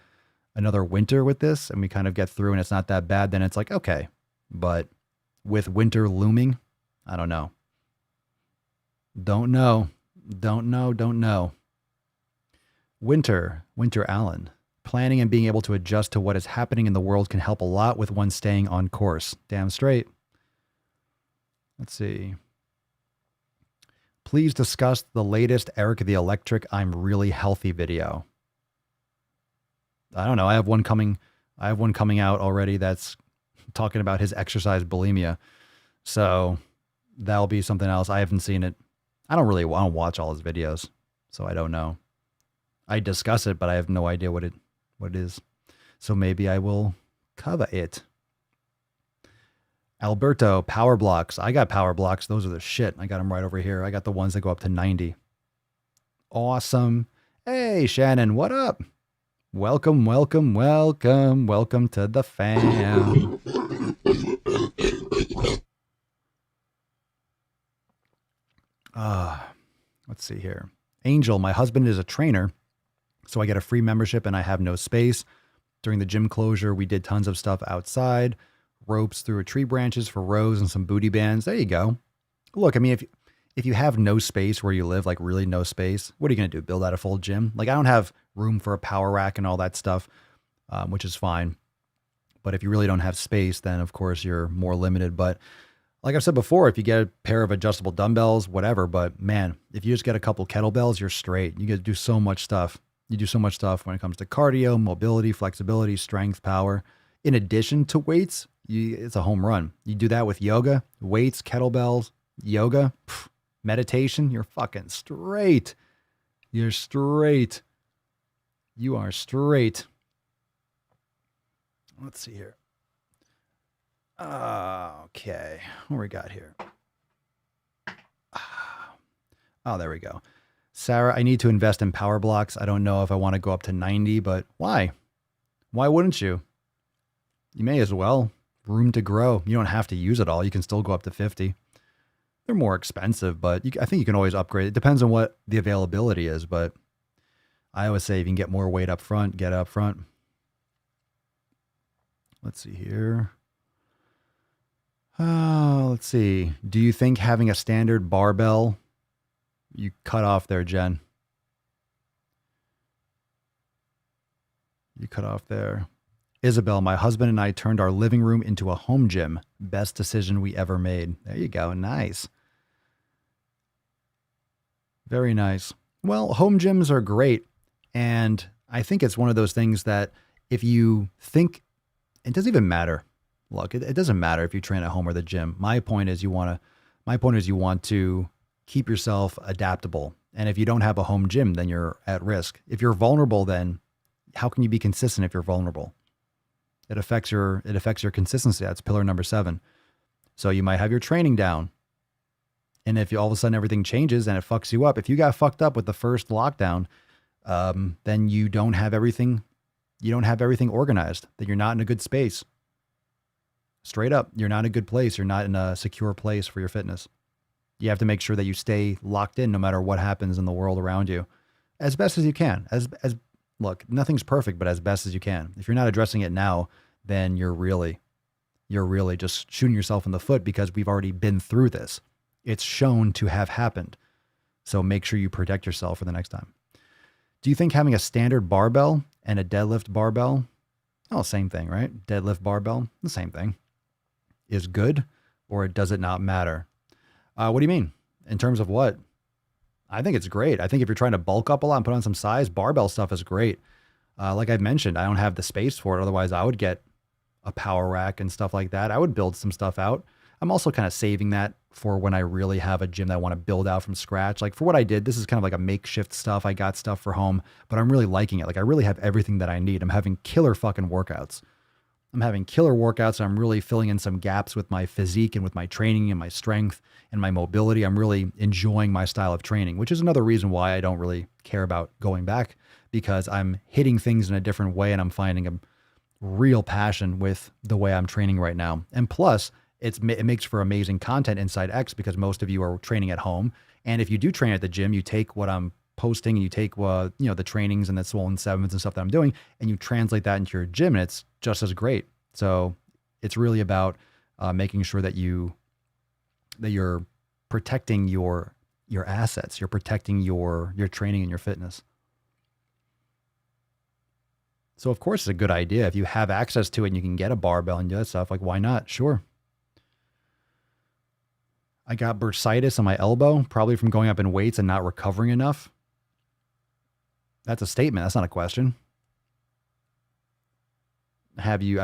another winter with this and we kind of get through and it's not that bad, then it's like, okay. But with winter looming, I don't know. Don't know. Winter Allen. Planning and being able to adjust to what is happening in the world can help a lot with one staying on course. Damn straight. Let's see. Please discuss the latest Eric the Electric I'm Really Healthy video. I don't know. I have one coming out already that's talking about his exercise bulimia. So that'll be something else. I haven't seen it. I don't watch all his videos, so I don't know. I discuss it, but I have no idea what it is. So maybe I will cover it. Alberto, power blocks. I got power blocks. Those are the shit. I got them right over here. I got the ones that go up to 90. Awesome. Hey, Shannon, what up? Welcome to the fam. Let's see here. Angel, my husband is a trainer, so I get a free membership and I have no space. During the gym closure, we did tons of stuff outside, ropes through tree branches for rows and some booty bands. There you go. Look, I mean, if you have no space where you live, like really no space, what are you going to do? Build out a full gym? Like I don't have room for a power rack and all that stuff, which is fine. But if you really don't have space, then of course you're more limited. But like I've said before, if you get a pair of adjustable dumbbells, whatever, but man, if you just get a couple kettlebells, you're straight. You get to do so much stuff. You do so much stuff when it comes to cardio, mobility, flexibility, strength, power. In addition to weights, it's a home run. You do that with yoga, weights, kettlebells, yoga, meditation, you're fucking straight. You're straight. You are straight. Let's see here. Okay. What we got here? Oh, there we go. Sarah, I need to invest in power blocks. I don't know if I want to go up to 90, but why? Why wouldn't you? You may as well. Room to grow. You don't have to use it all. You can still go up to 50. They're more expensive, but I think you can always upgrade. It depends on what the availability is, but I always say if you can get more weight up front, get up front. Let's see here. Let's see. Do you think having a standard barbell, you cut off there, Jen. You cut off there. Isabel, my husband and I turned our living room into a home gym. Best decision we ever made. There you go. Nice. Very nice. Well, home gyms are great. And I think it's one of those things that if you think, it doesn't even matter. Look, it doesn't matter if you train at home or the gym. My point is you want to keep yourself adaptable. And if you don't have a home gym, then you're at risk. If you're vulnerable, then how can you be consistent if you're vulnerable? It affects your consistency. That's pillar number 7. So you might have your training down. And if all of a sudden everything changes and it fucks you up, if you got fucked up with the first lockdown, then you don't have everything organized, that you're not in a good space. Straight up, you're not in a good place. You're not in a secure place for your fitness. You have to make sure that you stay locked in no matter what happens in the world around you as best as you can. Look, nothing's perfect, but as best as you can. If you're not addressing it now, then you're really just shooting yourself in the foot because we've already been through this. It's shown to have happened. So make sure you protect yourself for the next time. Do you think having a standard barbell and a deadlift barbell, same thing, right? Deadlift barbell, the same thing, is good, or does it not matter? What do you mean? In terms of what? I think it's great. I think if you're trying to bulk up a lot and put on some size, barbell stuff is great. Like I've mentioned, I don't have the space for it. Otherwise, I would get a power rack and stuff like that. I would build some stuff out. I'm also kind of saving that for when I really have a gym that I want to build out from scratch. Like for what I did, this is kind of like a makeshift stuff. I got stuff for home, but I'm really liking it. Like I really have everything that I need. I'm having killer fucking workouts. I'm really filling in some gaps with my physique and with my training and my strength and my mobility. I'm really enjoying my style of training, which is another reason why I don't really care about going back, because I'm hitting things in a different way and I'm finding a real passion with the way I'm training right now. And plus, it makes for amazing content inside X because most of you are training at home. And if you do train at the gym, you take what I'm posting and you take the trainings and the Swollen Sevens and stuff that I'm doing, and you translate that into your gym, and it's just as great. So it's really about making sure that you're protecting your assets, you're protecting your training and your fitness. So of course it's a good idea if you have access to it and you can get a barbell and do that stuff. Like why not? Sure. I got bursitis on my elbow, probably from going up in weights and not recovering enough. That's a statement. That's not a question. Are you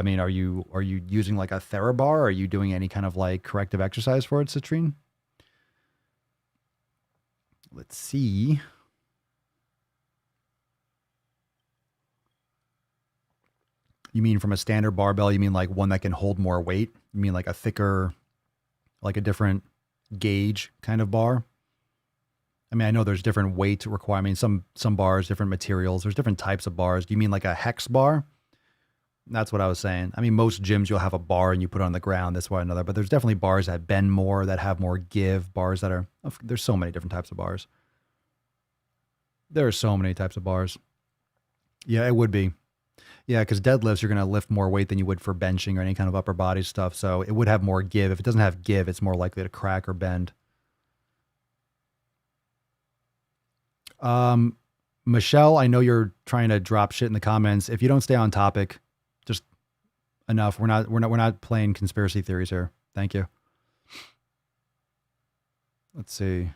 using like a TheraBar? Are you doing any kind of like corrective exercise for it, Citrine? Let's see. You mean from a standard barbell, you mean like one that can hold more weight? You mean like a thicker, like a different gauge kind of bar? I mean, I know there's different weight requirements. Some bars, different materials. There's different types of bars. Do you mean like a hex bar? That's what I was saying. I mean, most gyms you'll have a bar and you put it on the ground this way or another, but there's definitely bars that bend more, that have more give, bars that are, there's so many different types of bars. There are so many types of bars. Yeah, it would be. Yeah, because deadlifts, you're going to lift more weight than you would for benching or any kind of upper body stuff. So it would have more give. If it doesn't have give, it's more likely to crack or bend. Michelle, I know you're trying to drop shit in the comments. If you don't stay on topic, just enough. We're not playing conspiracy theories here. Thank you. Let's see.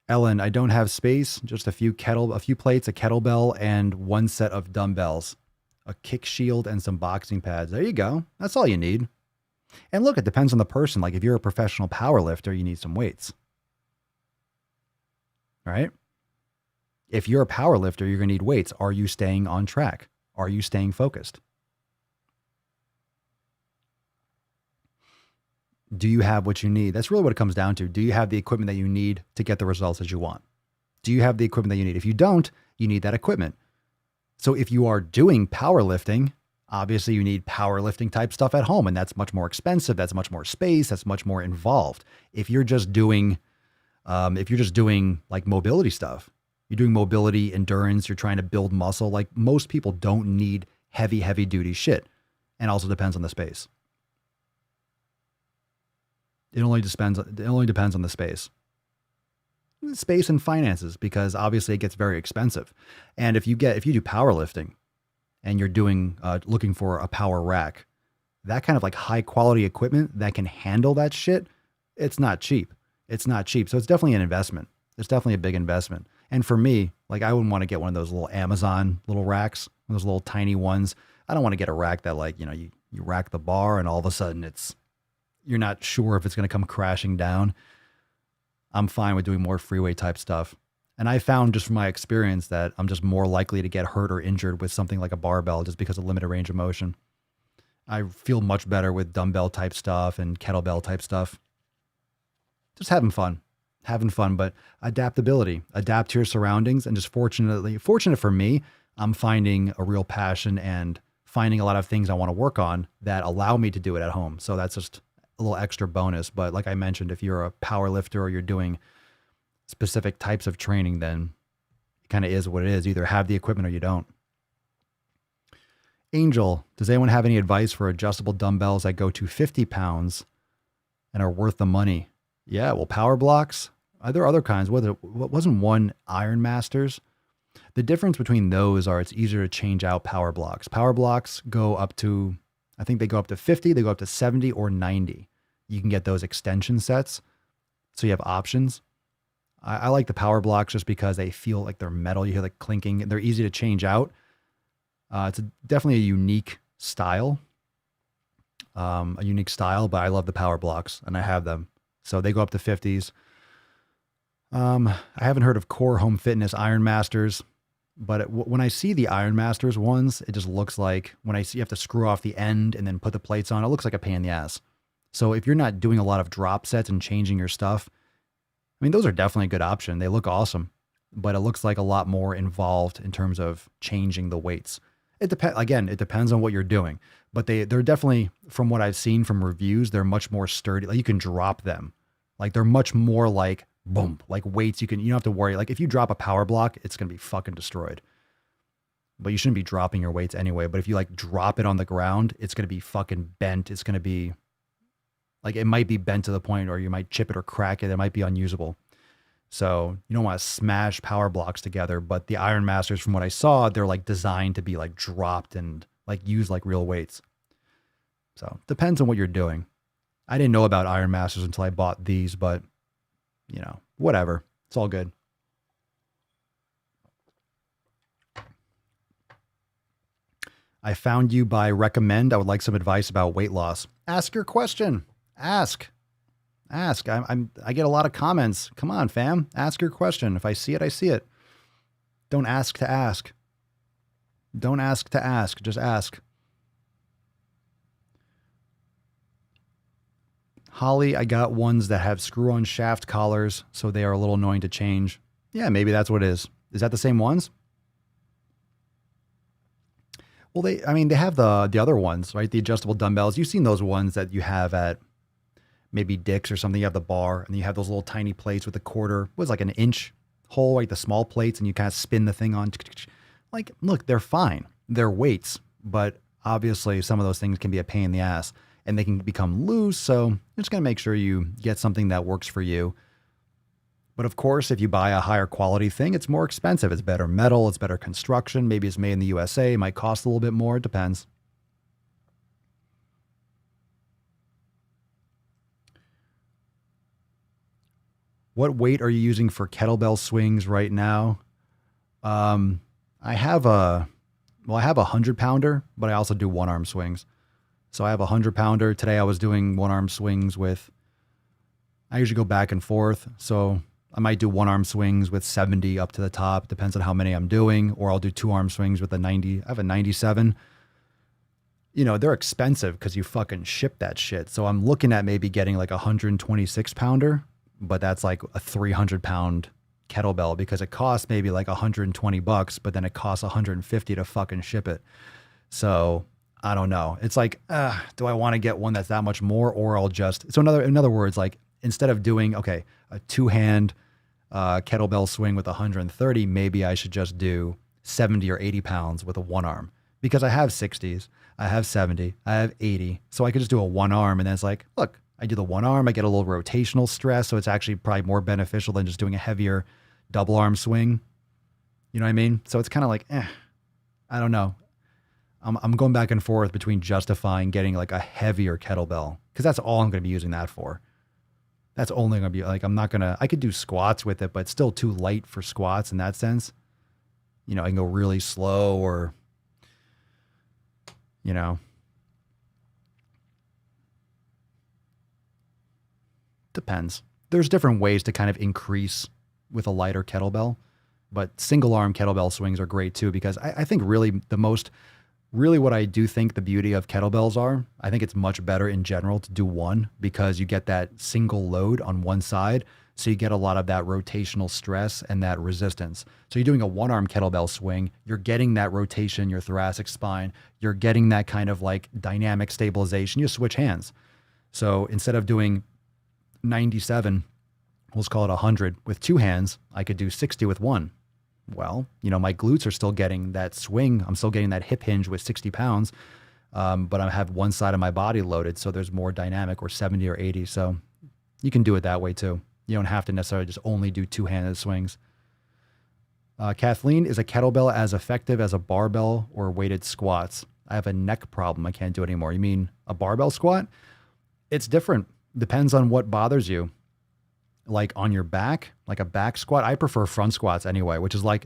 Ellen, I don't have space. Just a few plates, a kettlebell, and one set of dumbbells, a kick shield, and some boxing pads. There you go. That's all you need. And look, it depends on the person. Like if you're a professional power lifter, you need some weights. Right? If you're a power lifter, you're going to need weights. Are you staying on track? Are you staying focused? Do you have what you need? That's really what it comes down to. Do you have the equipment that you need to get the results that you want? Do you have the equipment that you need? If you don't, you need that equipment. So if you are doing powerlifting, obviously you need powerlifting type stuff at home, and that's much more expensive. That's much more space. That's much more involved. If you're just doing like mobility stuff, you're doing mobility, endurance, you're trying to build muscle. Like most people don't need heavy duty shit. And also depends on the space. It only depends on the space. Space and finances, because obviously it gets very expensive. And if you do powerlifting and you're doing looking for a power rack, that kind of like high quality equipment that can handle that shit, it's not cheap. It's not cheap. So it's definitely an investment. It's definitely a big investment. And for me, like I wouldn't want to get one of those little Amazon little racks, those little tiny ones. I don't want to get a rack that like, you rack the bar and all of a sudden you're not sure if it's going to come crashing down. I'm fine with doing more freeway type stuff. And I found just from my experience that I'm just more likely to get hurt or injured with something like a barbell just because of limited range of motion. I feel much better with dumbbell type stuff and kettlebell type stuff. Just having fun, but adaptability, adapt to your surroundings. And just fortunate for me, I'm finding a real passion and finding a lot of things I want to work on that allow me to do it at home. So that's just a little extra bonus. But like I mentioned, if you're a power lifter or you're doing specific types of training, then it kind of is what it is. You either have the equipment or you don't. Angel, does anyone have any advice for adjustable dumbbells that go to 50 pounds and are worth the money? Yeah, well, power blocks. There are other kinds. Wasn't one Iron Masters? The difference between those are it's easier to change out power blocks. Power blocks go up to, I think they go up to 50, they go up to 70 or 90. You can get those extension sets. So you have options. I like the power blocks just because they feel like they're metal. You hear like clinking. They're easy to change out. It's definitely a unique style. But I love the power blocks and I have them. So they go up to 50s. I haven't heard of Core Home Fitness Iron Masters, but when I see the Iron Masters ones, it just looks like when I see you have to screw off the end and then put the plates on, it looks like a pain in the ass. So if you're not doing a lot of drop sets and changing your stuff, I mean, those are definitely a good option. They look awesome, but it looks like a lot more involved in terms of changing the weights. It depends on what you're doing, but they're definitely, from what I've seen from reviews, they're much more sturdy. Like you can drop them. Like they're much more like boom, like weights. You don't have to worry. Like if you drop a power block, it's going to be fucking destroyed, but you shouldn't be dropping your weights anyway. But if you like drop it on the ground, it's going to be fucking bent. It's going to be like, it might be bent to the point or you might chip it or crack it. It might be unusable. So you don't want to smash power blocks together, but the Iron Masters, from what I saw, they're like designed to be like dropped and like used like real weights. So depends on what you're doing. I didn't know about Iron Masters until I bought these, but whatever. It's all good. I found you by recommend. I would like some advice about weight loss. Ask your question. Ask. I get a lot of comments. Come on, fam. Ask your question. If I see it, I see it. Don't ask to ask. Don't ask to ask. Just ask. Holly, I got ones that have screw-on shaft collars, so they are a little annoying to change. Yeah, maybe that's what it is. Is that the same ones? Well, they have the other ones, right? The adjustable dumbbells. You've seen those ones that you have at maybe Dick's or something. You have the bar and you have those little tiny plates with a quarter, was like an inch hole, like the small plates, and you kind of spin the thing on. Like, look, they're fine. They're weights, but obviously some of those things can be a pain in the ass and they can become loose. So you're just going to make sure you get something that works for you. But of course, if you buy a higher quality thing, it's more expensive. It's better metal. It's better construction. Maybe it's made in the USA. It might cost a little bit more. It depends. What weight are you using for kettlebell swings right now? I have a 100-pounder, but I also do one-arm swings. So I have a 100-pounder. Today I was doing one-arm swings with, I usually go back and forth. So I might do one-arm swings with 70 up to the top. Depends on how many I'm doing. Or I'll do two-arm swings with a 90. I have a 97. They're expensive because you fucking ship that shit. So I'm looking at maybe getting like a 126-pounder, but that's like a 300-pound kettlebell because it costs maybe like $120, but then it costs $150 to fucking ship it. So I don't know. It's like, do I want to get one that's that much more, or I'll just, so in other words, like instead of doing, a two-hand kettlebell swing with 130, maybe I should just do 70 or 80 pounds with a one arm, because I have 60s, I have 70, I have 80. So I could just do a one arm, and then it's like, look, I do the one arm, I get a little rotational stress. So it's actually probably more beneficial than just doing a heavier double arm swing. You know what I mean? So it's kind of like, I don't know. I'm going back and forth between justifying getting like a heavier kettlebell, because that's all I'm going to be using that for. That's only going to be like, I could do squats with it, but it's still too light for squats in that sense. You know, I can go really slow, or, you know, depends. There's different ways to kind of increase with a lighter kettlebell, but single arm kettlebell swings are great too, because I think really what I do think the beauty of kettlebells are, I think it's much better in general to do one, because you get that single load on one side. So you get a lot of that rotational stress and that resistance. So you're doing a one arm kettlebell swing, you're getting that rotation in your thoracic spine. You're getting that kind of like dynamic stabilization. You switch hands. So instead of doing 97, let's call it 100 with two hands, I could do 60 with one. Well, you know, my glutes are still getting that swing. I'm still getting that hip hinge with 60 pounds, but I have one side of my body loaded, so there's more dynamic, or 70 or 80. So you can do it that way too. You don't have to necessarily just only do two-handed swings. Kathleen, is a kettlebell as effective as a barbell or weighted squats? I have a neck problem. I can't do it anymore. You mean a barbell squat? It's different. Depends on what bothers you. Like on your back, like a back squat, I prefer front squats anyway, which is why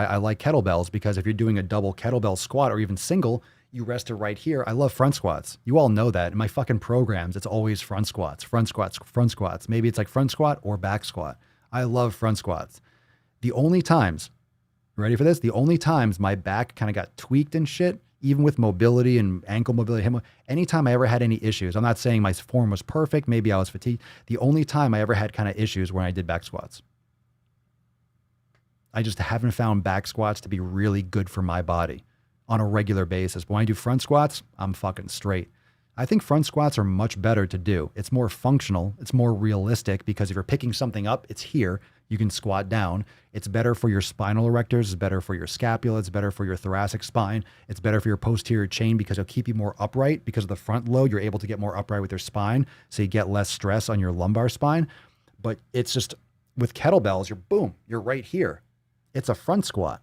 I like kettlebells, because if you're doing a double kettlebell squat or even single, you rest it right here. I love front squats. You all know that. In my fucking programs, it's always front squats, front squats, front squats. Maybe it's like front squat or back squat. I love front squats. The only times, ready for this? The only times my back kind of got tweaked and shit, even with mobility and ankle mobility, anytime I ever had any issues, I'm not saying my form was perfect, maybe I was fatigued. The only time I ever had kind of issues when I did back squats. I just haven't found back squats to be really good for my body on a regular basis. But when I do front squats, I'm fucking straight. I think front squats are much better to do. It's more functional. It's more realistic, because if you're picking something up, it's here. You can squat down. It's better for your spinal erectors. It's better for your scapula. It's better for your thoracic spine. It's better for your posterior chain, because it'll keep you more upright. Because of the front load, you're able to get more upright with your spine, so you get less stress on your lumbar spine. But it's just, with kettlebells, you're right here. It's a front squat.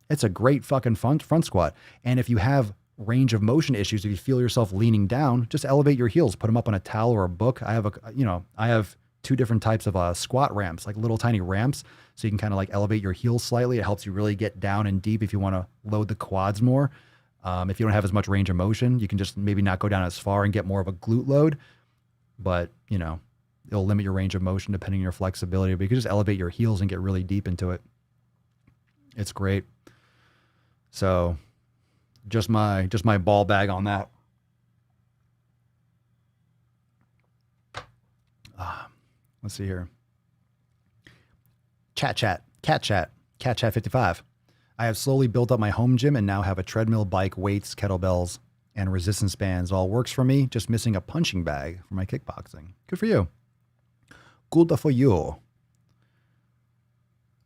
It's a great fucking front squat. And if you have range of motion issues, if you feel yourself leaning down, just elevate your heels, put them up on a towel or a book. I have two different types of squat ramps, like little tiny ramps. So you can kind of like elevate your heels slightly. It helps you really get down and deep if you want to load the quads more. If you don't have as much range of motion, you can just maybe not go down as far and get more of a glute load, but you know, it'll limit your range of motion depending on your flexibility, but you can just elevate your heels and get really deep into it. It's great. So just my ball bag on that. Let's see here. Cat chat 55. I have slowly built up my home gym and now have a treadmill, bike, weights, kettlebells, and resistance bands. All works for me. Just missing a punching bag for my kickboxing. Good for you. Good for you.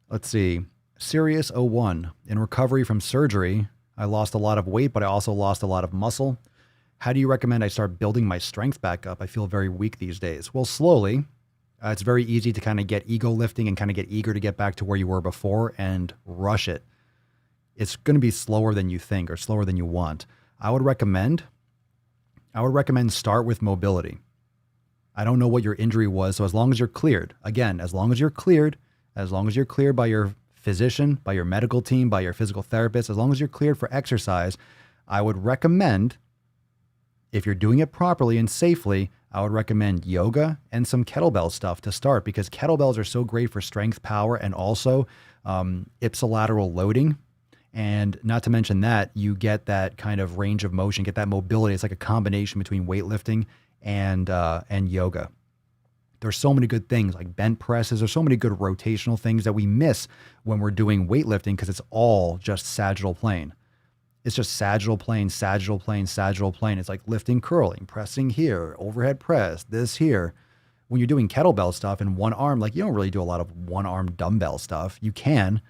Let's see. Sirius 01. In recovery from surgery, I lost a lot of weight, but I also lost a lot of muscle. How do you recommend I start building my strength back up? I feel very weak these days. Well, slowly. It's very easy to kind of get ego lifting and kind of get eager to get back to where you were before and rush it. It's going to be slower than you think or slower than you want. I would recommend start with mobility. I don't know what your injury was, so as long as you're cleared, again, as long as you're cleared by your physician, by your medical team, by your physical therapist, as long as you're cleared for exercise, I would recommend, if you're doing it properly and safely, I would recommend yoga and some kettlebell stuff to start, because kettlebells are so great for strength, power, and also ipsilateral loading. And not to mention that, you get that kind of range of motion, get that mobility. It's like a combination between weightlifting and yoga. There's so many good things like bent presses. There's so many good rotational things that we miss when we're doing weightlifting, because it's all just sagittal plane. It's just sagittal plane, sagittal plane, sagittal plane. It's like lifting, curling, pressing here, overhead press, this here. when you're doing kettlebell stuff in one arm, like you don't really do a lot of one arm dumbbell stuff. You can,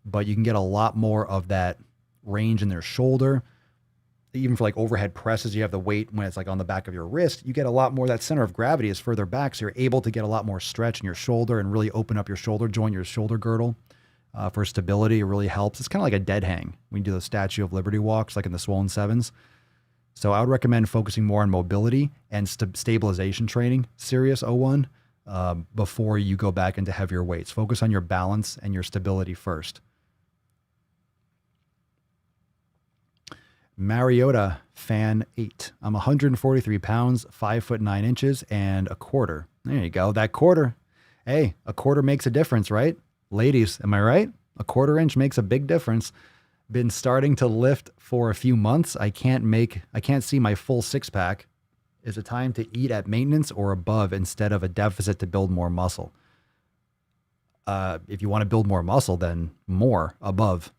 but you can get a lot more of that range in their shoulder. Even for like overhead presses, you have the weight when it's like on the back of your wrist, you get a lot more. That center of gravity is further back. So you're able to get a lot more stretch in your shoulder and really open up your shoulder joint, your shoulder girdle for stability. It really helps. It's kind of like a dead hang when you do the Statue of Liberty walks, like in the Swollen Sevens. So I would recommend focusing more on mobility and stabilization training, serious O1, before you go back into heavier weights. Focus on your balance and your stability first. Mariota fan 8. I'm 143 pounds, 5'9" and a quarter. There you go. That quarter. Hey, a quarter makes a difference, right? Ladies, am I right? A quarter inch makes a big difference. Been starting to lift for a few months. I can't see my full six pack. Is it time to eat at maintenance or above instead of a deficit to build more muscle? If you want to build more muscle, then more above.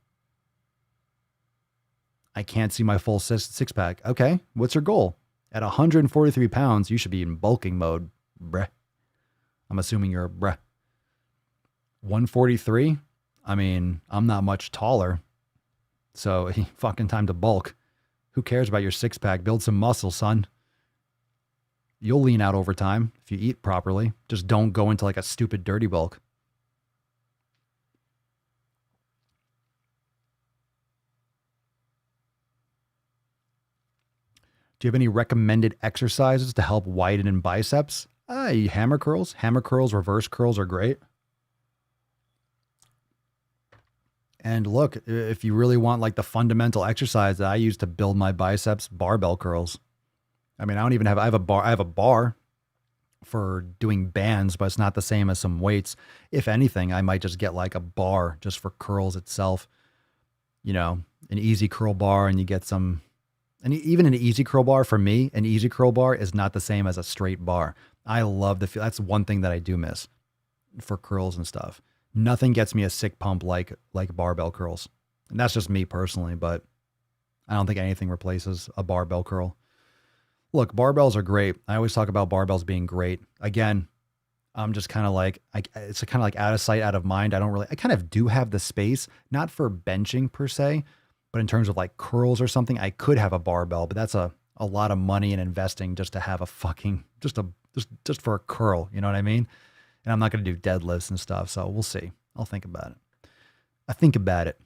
I can't see my full six pack. Okay, what's your goal? At 143 pounds, you should be in bulking mode, bruh. I'm assuming you're a bruh. 143? I mean, I'm not much taller. So fucking time to bulk. Who cares about your six pack? Build some muscle, son. You'll lean out over time if you eat properly. Just don't go into like a stupid dirty bulk. Do you have any recommended exercises to help widen in biceps? Hammer curls. Hammer curls, reverse curls are great. And look, if you really want like the fundamental exercise that I use to build my biceps, barbell curls. I mean, I have a bar for doing bands, but it's not the same as some weights. If anything, I might just get like a bar just for curls itself. You know, an easy curl bar, and you get some. And even an easy curl bar, for me, an easy curl bar is not the same as a straight bar. I love the feel. That's one thing that I do miss for curls and stuff. Nothing gets me a sick pump like barbell curls. And that's just me personally, but I don't think anything replaces a barbell curl. Look, barbells are great. I always talk about barbells being great. Again, I'm just kind of like, it's kind of like out of sight, out of mind. I kind of do have the space, not for benching per se, but in terms of like curls or something, I could have a barbell, but that's a lot of money and investing just to have a fucking, just for a curl. You know what I mean? And I'm not going to do deadlifts and stuff. So we'll see. I'll think about it. I think about it.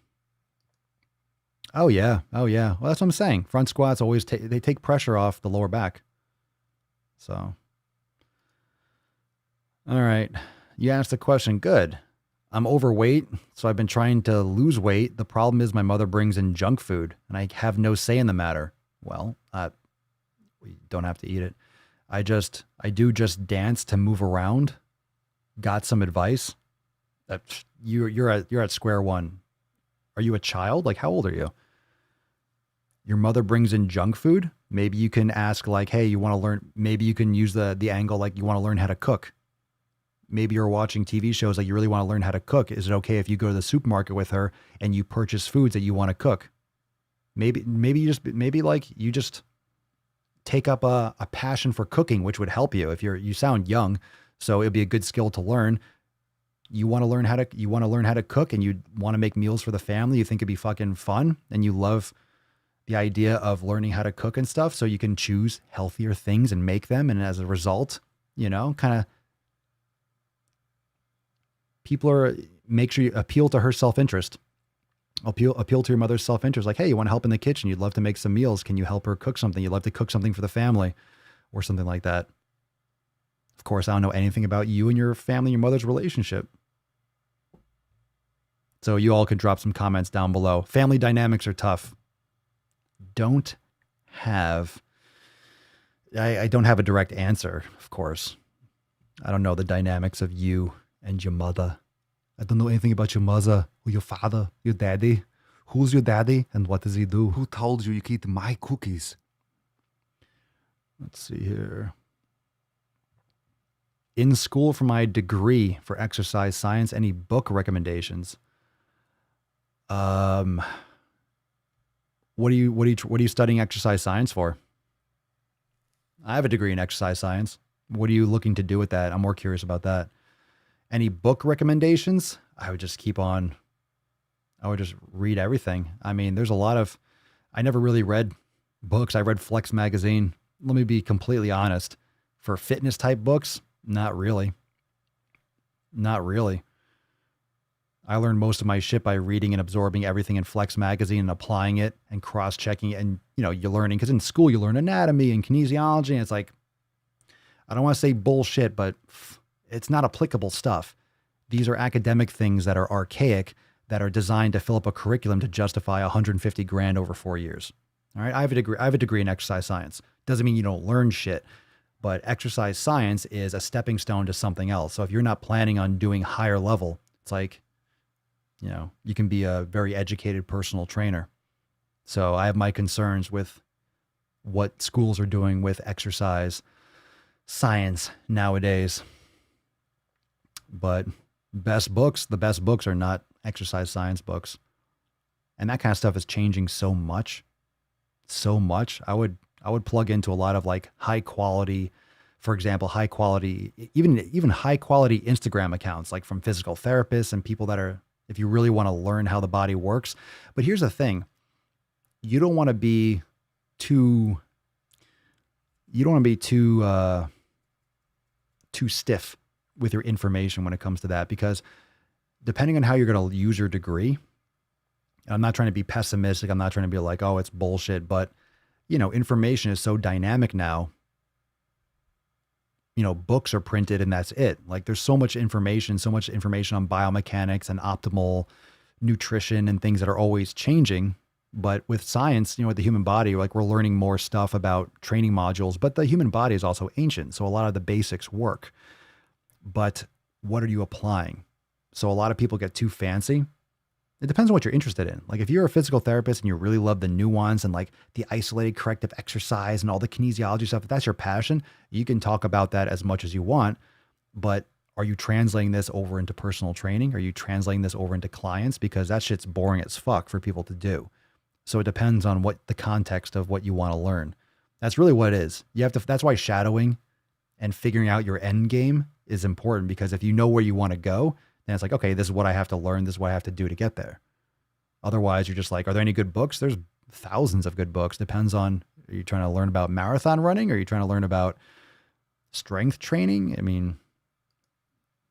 Oh yeah. Well, that's what I'm saying. Front squats always they take pressure off the lower back. So, all right. You asked the question. Good. I'm overweight, so I've been trying to lose weight. The problem is my mother brings in junk food, and I have no say in the matter. Well, we don't have to eat it. I do just dance to move around. Got some advice? You're at square one. Are you a child? Like, how old are you? Your mother brings in junk food. Maybe you can ask like, hey, you want to learn? Maybe you can use the angle like you want to learn how to cook. Maybe you're watching TV shows like you really want to learn how to cook. Is it okay if you go to the supermarket with her and you purchase foods that you want to cook? Maybe you just take up a passion for cooking, which would help you. If you sound young, so it'd be a good skill to learn. You want to learn how to cook, and you want to make meals for the family. You think it'd be fucking fun, and you love the idea of learning how to cook and stuff. So you can choose healthier things and make them. And as a result, make sure you appeal to her self-interest. Appeal to your mother's self-interest. Like, hey, you want to help in the kitchen? You'd love to make some meals. Can you help her cook something? You'd love to cook something for the family or something like that. Of course, I don't know anything about you and your family, your mother's relationship. So you all could drop some comments down below. Family dynamics are tough. I don't have a direct answer, of course. I don't know the dynamics of you and your mother. I don't know anything about your mother or your father, your daddy. Who's your daddy and what does he do? Who told you could eat my cookies? Let's see here. In school for my degree for exercise science, any book recommendations? What are you studying exercise science for? I have a degree in exercise science. What are you looking to do with that? I'm more curious about that. Any book recommendations? I would just read everything. I mean, I never really read books. I read Flex magazine. Let me be completely honest. For fitness type books, not really. Not really. I learned most of my shit by reading and absorbing everything in Flex magazine and applying it and cross-checking it. And, you're learning, because in school you learn anatomy and kinesiology, and it's like, I don't want to say bullshit, but it's not applicable stuff. These are academic things that are archaic, that are designed to fill up a curriculum to justify 150 grand over 4 years. All right. I have a degree in exercise science. Doesn't mean you don't learn shit, but exercise science is a stepping stone to something else. So if you're not planning on doing higher level, it's like, you can be a very educated personal trainer. So I have my concerns with what schools are doing with exercise science nowadays. But the best books are not exercise science books. And that kind of stuff is changing so much. So much. I would plug into a lot of like high quality, for example, high quality, even high quality Instagram accounts, like from physical therapists and people that are, if you really want to learn how the body works. But here's the thing. You don't want to be too stiff with your information when it comes to that, because depending on how you're going to use your degree, I'm not trying to be pessimistic. I'm not trying to be like, oh, it's bullshit, but information is so dynamic now. Books are printed and that's it. Like there's so much information on biomechanics and optimal nutrition and things that are always changing. But with science, with the human body, like we're learning more stuff about training modules, but the human body is also ancient. So a lot of the basics work, but what are you applying? So a lot of people get too fancy. It depends on what you're interested in. Like if you're a physical therapist and you really love the nuance and like the isolated corrective exercise and all the kinesiology stuff, if that's your passion, you can talk about that as much as you want. But are you translating this over into personal training? Are you translating this over into clients? Because that shit's boring as fuck for people to do. So it depends on what the context of what you want to learn. That's really what it is. That's why shadowing and figuring out your end game is important, because if you know where you want to go, then it's like, okay, this is what I have to learn. This is what I have to do to get there. Otherwise, you're just like, are there any good books? There's thousands of good books. Depends on, are you trying to learn about marathon running? Or are you trying to learn about strength training? I mean,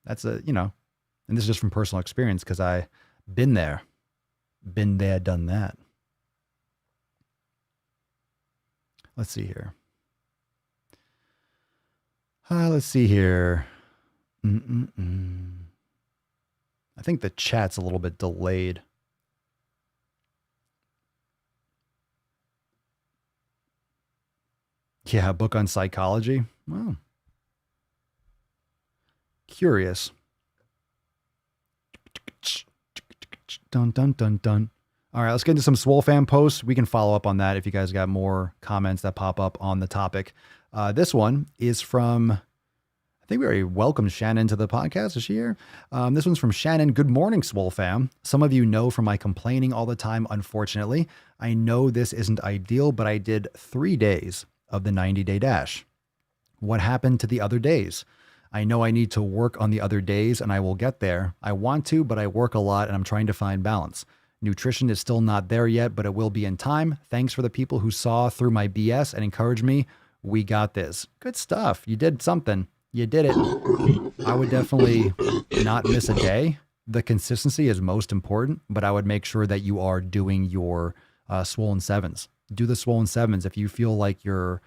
that's and this is just from personal experience, because I've been there, done that. Let's see here. Let's see here. I think the chat's a little bit delayed. Yeah, a book on psychology. Well, curious. Dun, dun, dun, dun. All right, let's get into some Swole fan posts. We can follow up on that if you guys got more comments that pop up on the topic. This one is from, I think we already welcomed Shannon to the podcast. Is she here? This one's from Shannon. Good morning, Swole fam. Some of you know from my complaining all the time, unfortunately. I know this isn't ideal, but I did 3 days of the 90-day dash. What happened to the other days? I know I need to work on the other days and I will get there. I want to, but I work a lot and I'm trying to find balance. Nutrition is still not there yet, but it will be in time. Thanks for the people who saw through my BS and encouraged me. We got this. Good stuff. You did something. You did it. I would definitely not miss a day. The consistency is most important, but I would make sure that you are doing your swollen sevens. Do the swollen sevens. If you feel like you're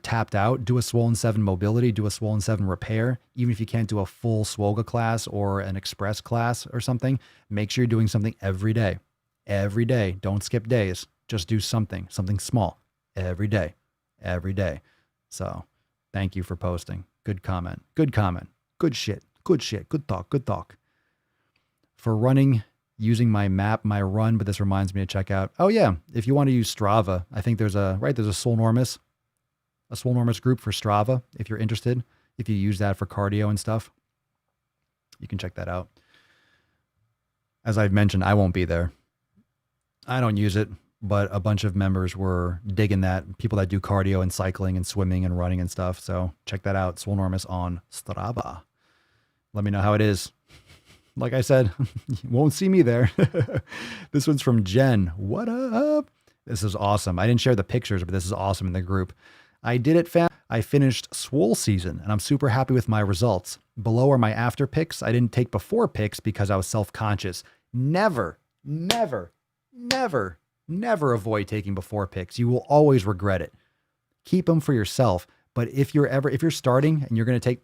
tapped out, do a swollen 7 mobility, do a swollen 7 repair. Even if you can't do a full Swoga class or an express class or something, make sure you're doing something every day. Every day. Don't skip days. Just do something small every day. Every day. So thank you for posting. Good comment. Good comment. Good shit. Good shit. Good talk. Good talk. For running, using my map, my run, but this reminds me to check out. Oh yeah. If you want to use Strava, I think there's a Swolenormous group for Strava. If you're interested, if you use that for cardio and stuff, you can check that out. As I've mentioned, I won't be there. I don't use it. but a bunch of members were digging that. People that do cardio and cycling and swimming and running and stuff. So check that out. Swolenormous on Strava. Let me know how it is. Like I said, you won't see me there. This one's from Jen. What up? This is awesome. I didn't share the pictures, but this is awesome in the group. I did it, fam. I finished Swole season, and I'm super happy with my results. Below are my after pics. I didn't take before pics because I was self-conscious. Never, never, never, never avoid taking before pics. You will always regret it. Keep them for yourself. But if you're starting and you're going to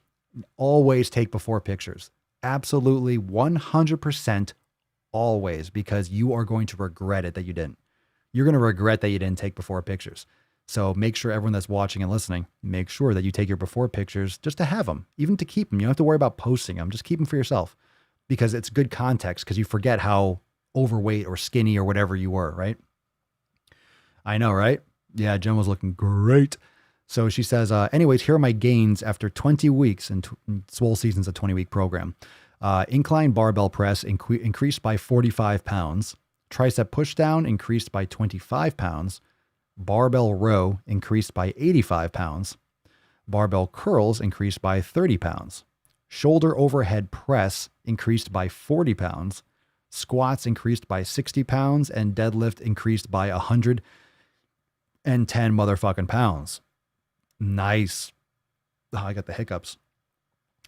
always take before pictures. Absolutely 100% always, because you are going to regret it that you didn't. You're going to regret that you didn't take before pictures. So make sure everyone that's watching and listening, make sure that you take your before pictures just to have them, even to keep them. You don't have to worry about posting them. Just keep them for yourself because it's good context because you forget how overweight or skinny or whatever you were, right? I know, right? Yeah, Jen was looking great. So she says, anyways, here are my gains after 20 weeks, and Swole Season's a 20-week program. Incline barbell press increased by 45 pounds. Tricep pushdown increased by 25 pounds. Barbell row increased by 85 pounds. Barbell curls increased by 30 pounds. Shoulder overhead press increased by 40 pounds. Squats increased by 60 pounds. And deadlift increased by 110 motherfucking pounds. Nice. Oh, I got the hiccups.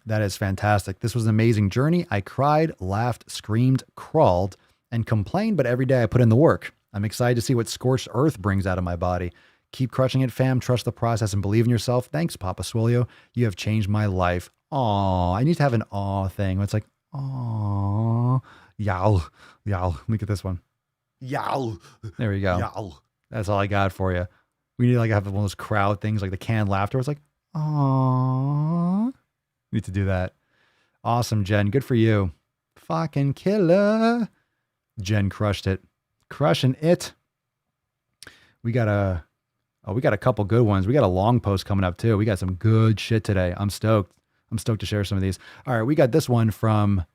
That is fantastic. This was an amazing journey. I cried, laughed, screamed, crawled, and complained, but every day I put in the work. I'm excited to see what scorched earth brings out of my body. Keep crushing it, fam. Trust the process and believe in yourself. Thanks, Papa Swolio. You have changed my life. Aw, I need to have an aw thing. It's like, aw, yow, yow. Let me get this one. Yow. There we go. Yow. That's all I got for you. We need to have one of those crowd things, like the canned laughter. It's like, aww. Need to do that. Awesome, Jen. Good for you. Fucking killer. Jen crushed it. Crushing it. We got a couple good ones. We got a long post coming up too. We got some good shit today. I'm stoked. I'm stoked to share some of these. All right, we got this one from,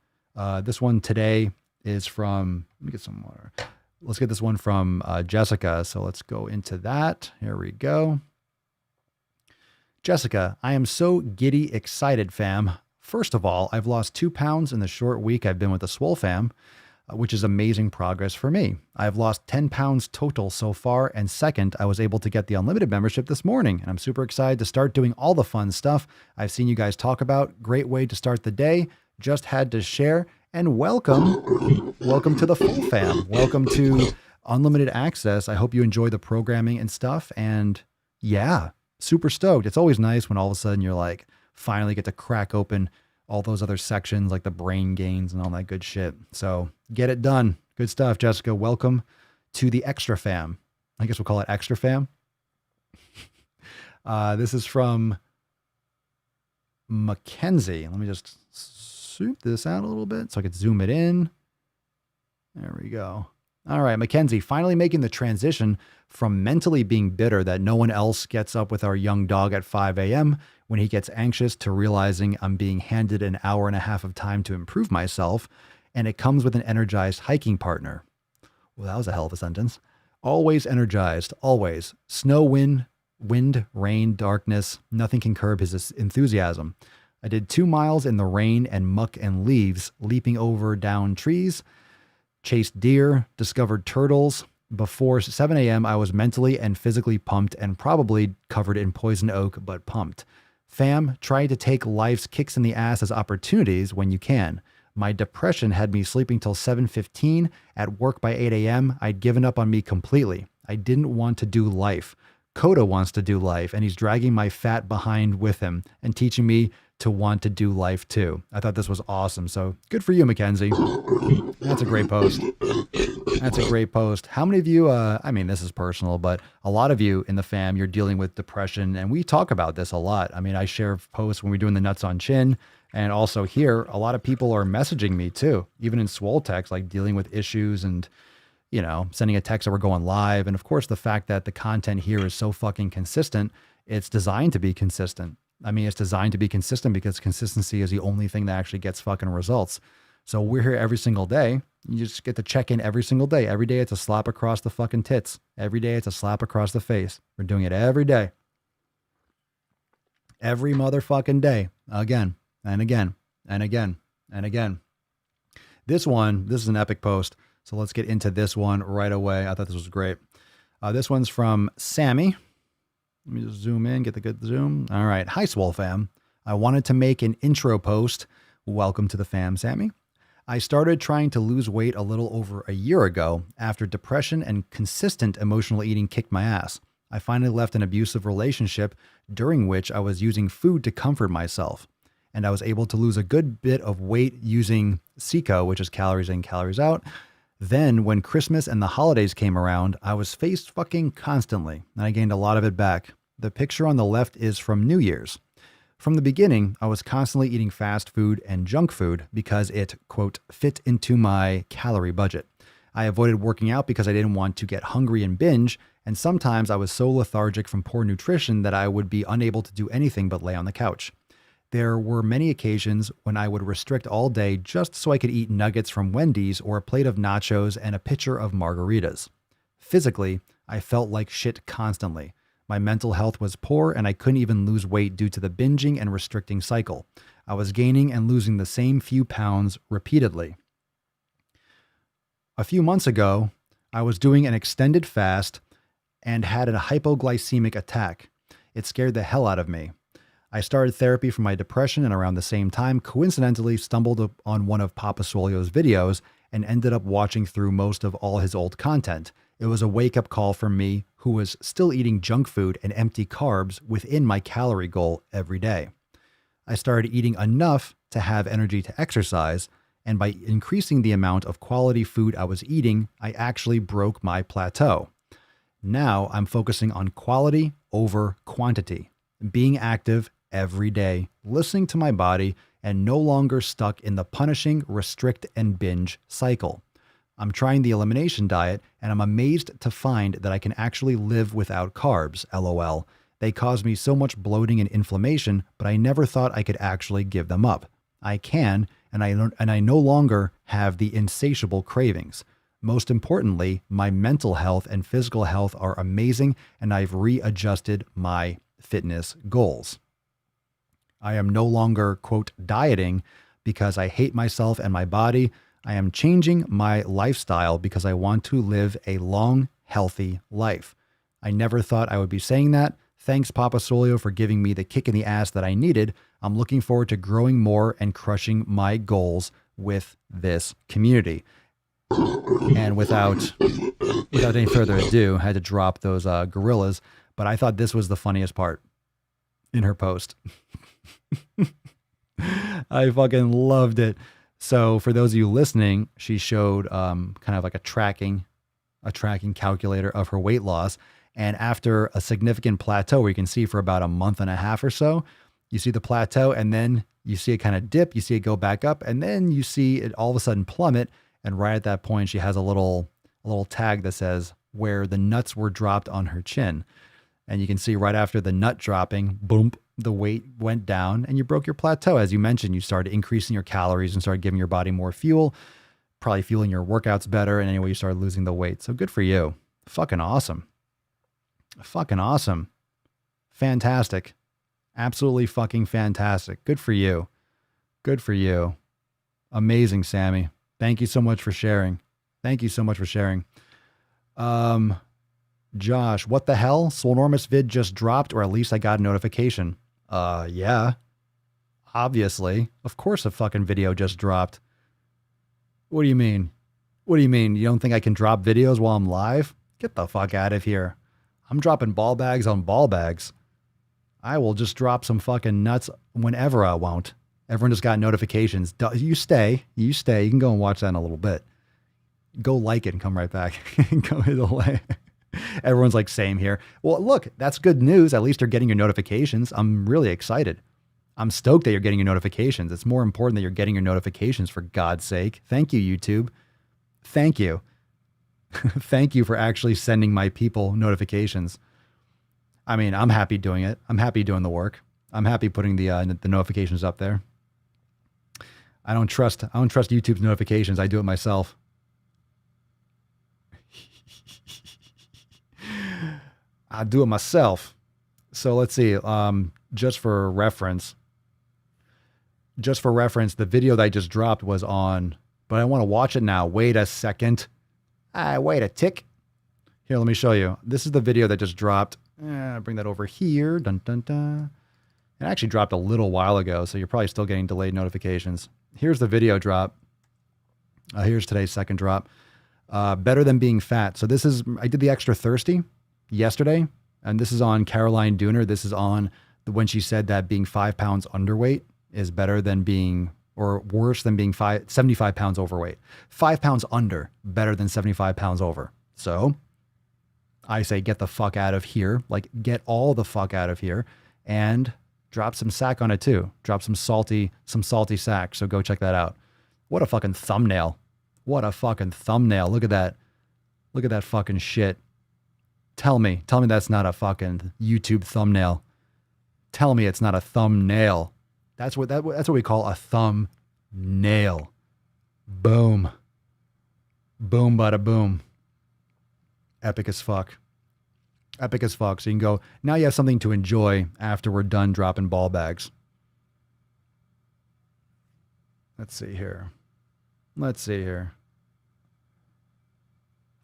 this one today is from, let me get some more. Let's get this one from Jessica. So let's go into that. Here we go. Jessica, I am so giddy excited, fam. First of all, I've lost 2 pounds in the short week I've been with the Swole fam, which is amazing progress for me. I've lost 10 pounds total so far. And second, I was able to get the unlimited membership this morning. And I'm super excited to start doing all the fun stuff I've seen you guys talk about. Great way to start the day. Just had to share. And welcome to the full fam. Welcome to unlimited access. I hope you enjoy the programming and stuff. And yeah, super stoked. It's always nice when all of a sudden you're like, finally get to crack open all those other sections like the brain gains and all that good shit. So get it done. Good stuff, Jessica. Welcome to the extra fam. I guess we'll call it extra fam. This is from Mackenzie. Let me just zoom this out a little bit so I could zoom it in. There we go. All right, Mackenzie, finally making the transition from mentally being bitter that no one else gets up with our young dog at 5 a.m. when he gets anxious to realizing I'm being handed an hour and a half of time to improve myself, and it comes with an energized hiking partner. Well, that was a hell of a sentence. Always energized, always. Snow, wind, rain, darkness, nothing can curb his enthusiasm. I did 2 miles in the rain and muck and leaves, leaping over down trees, chased deer, discovered turtles. Before 7 a.m., I was mentally and physically pumped and probably covered in poison oak, but pumped. Fam, try to take life's kicks in the ass as opportunities when you can. My depression had me sleeping till 7:15. At work by 8 a.m., I'd given up on me completely. I didn't want to do life. Coda wants to do life, and he's dragging my fat behind with him and teaching me to want to do life too. I thought this was awesome. So good for you, Mackenzie. That's a great post. That's a great post. How many of you, I mean, this is personal, but a lot of you in the fam, you're dealing with depression, and we talk about this a lot. I mean, I share posts when we're doing the Nuts on Chin, and also here, a lot of people are messaging me too, even in Swole text, like dealing with issues and, you know, sending a text that we're going live. And of course, the fact that the content here is so fucking consistent, it's designed to be consistent. I mean, it's designed to be consistent because consistency is the only thing that actually gets fucking results. So we're here every single day. You just get to check in every single day. Every day it's a slap across the fucking tits. Every day it's a slap across the face. We're doing it every day. Every motherfucking day. Again and again and again and again. This is an epic post. So let's get into this one right away. I thought this was great. This one's from Sammy. Let me just zoom in, get the good zoom. All right. Hi, Swole fam. I wanted to make an intro post. Welcome to the fam, Sammy. I started trying to lose weight a little over a year ago after depression and consistent emotional eating kicked my ass. I finally left an abusive relationship during which I was using food to comfort myself. And I was able to lose a good bit of weight using CICO, which is calories in, calories out. Then when Christmas and the holidays came around, I was face fucking constantly, and I gained a lot of it back. The picture on the left is from New Year's. From the beginning, I was constantly eating fast food and junk food because it, quote, fit into my calorie budget. I avoided working out because I didn't want to get hungry and binge, and sometimes I was so lethargic from poor nutrition that I would be unable to do anything but lay on the couch. There were many occasions when I would restrict all day just so I could eat nuggets from Wendy's or a plate of nachos and a pitcher of margaritas. Physically, I felt like shit constantly. My mental health was poor and I couldn't even lose weight due to the binging and restricting cycle. I was gaining and losing the same few pounds repeatedly. A few months ago, I was doing an extended fast and had a hypoglycemic attack. It scared the hell out of me. I started therapy for my depression and around the same time coincidentally stumbled on one of Papa Swole's videos and ended up watching through most of all his old content. It was a wake-up call for me who was still eating junk food and empty carbs within my calorie goal every day. I started eating enough to have energy to exercise, and by increasing the amount of quality food I was eating, I actually broke my plateau. Now I'm focusing on quality over quantity, being active every day, listening to my body, and no longer stuck in the punishing, restrict, and binge cycle. I'm trying the elimination diet, and I'm amazed to find that I can actually live without carbs, LOL. They cause me so much bloating and inflammation, but I never thought I could actually give them up. I can, and I no longer have the insatiable cravings. Most importantly, my mental health and physical health are amazing, and I've readjusted my fitness goals. I am no longer, quote, dieting because I hate myself and my body. I am changing my lifestyle because I want to live a long, healthy life. I never thought I would be saying that. Thanks, Papa Swole, for giving me the kick in the ass that I needed. I'm looking forward to growing more and crushing my goals with this community. And without any further ado, I had to drop those gorillas, but I thought this was the funniest part in her post. I fucking loved it. So for those of you listening, she showed kind of like a tracking calculator of her weight loss. And after a significant plateau where you can see for about a month and a half or so, you see the plateau and then you see it kind of dip, you see it go back up, and then you see it all of a sudden plummet. And right at that point, she has a little tag that says where the nuts were dropped on her chin. And you can see right after the nut dropping, boom, the weight went down and you broke your plateau. As you mentioned, you started increasing your calories and started giving your body more fuel, probably fueling your workouts better. And anyway, you started losing the weight. So good for you. Fucking awesome. Fucking awesome. Fantastic. Absolutely fucking fantastic. Good for you. Good for you. Amazing, Sammy. Thank you so much for sharing. Thank you so much for sharing. Josh, what the hell? Swolenormous vid just dropped, or at least I got a notification. Yeah. Obviously. Of course a fucking video just dropped. What do you mean? What do you mean? You don't think I can drop videos while I'm live? Get the fuck out of here. I'm dropping ball bags on ball bags. I will just drop some fucking nuts whenever I want. Everyone just got notifications. You stay. You can go and watch that in a little bit. Go like it and come right back. Go hit the like. Everyone's like, same here. Well, look, that's good news. At least you're getting your notifications. I'm really excited. I'm stoked that you're getting your notifications. It's more important that you're getting your notifications, for God's sake. Thank you, YouTube. Thank you. Thank you for actually sending my people notifications. I mean, I'm happy doing it. I'm happy doing the work. I'm happy putting the notifications up there. I don't trust YouTube's notifications. I do it myself. I do it myself. So let's see. Just for reference, the video that I just dropped was on, but I want to watch it now. Wait a second. Wait a tick. Here, let me show you. This is the video that just dropped. Bring that over here. Dun, dun, dun. It actually dropped a little while ago, so you're probably still getting delayed notifications. Here's the video drop. Here's today's second drop. Better than being fat. So I did the extra thirsty yesterday, and this is on Caroline Dooner. This is on when she said that being 5 pounds underweight is better than being, or worse than being 75 pounds overweight. 5 pounds under, better than 75 pounds over. So I say, get the fuck out of here. Like, get all the fuck out of here, and drop some sack on it too. Drop some salty sack. So go check that out. What a fucking thumbnail. What a fucking thumbnail. Look at that. Look at that fucking shit. Tell me that's not a fucking YouTube thumbnail. Tell me it's not a thumbnail. That's what we call a thumbnail. Boom. Boom, bada boom. Epic as fuck. Epic as fuck. So you can go, now you have something to enjoy after we're done dropping ball bags. Let's see here.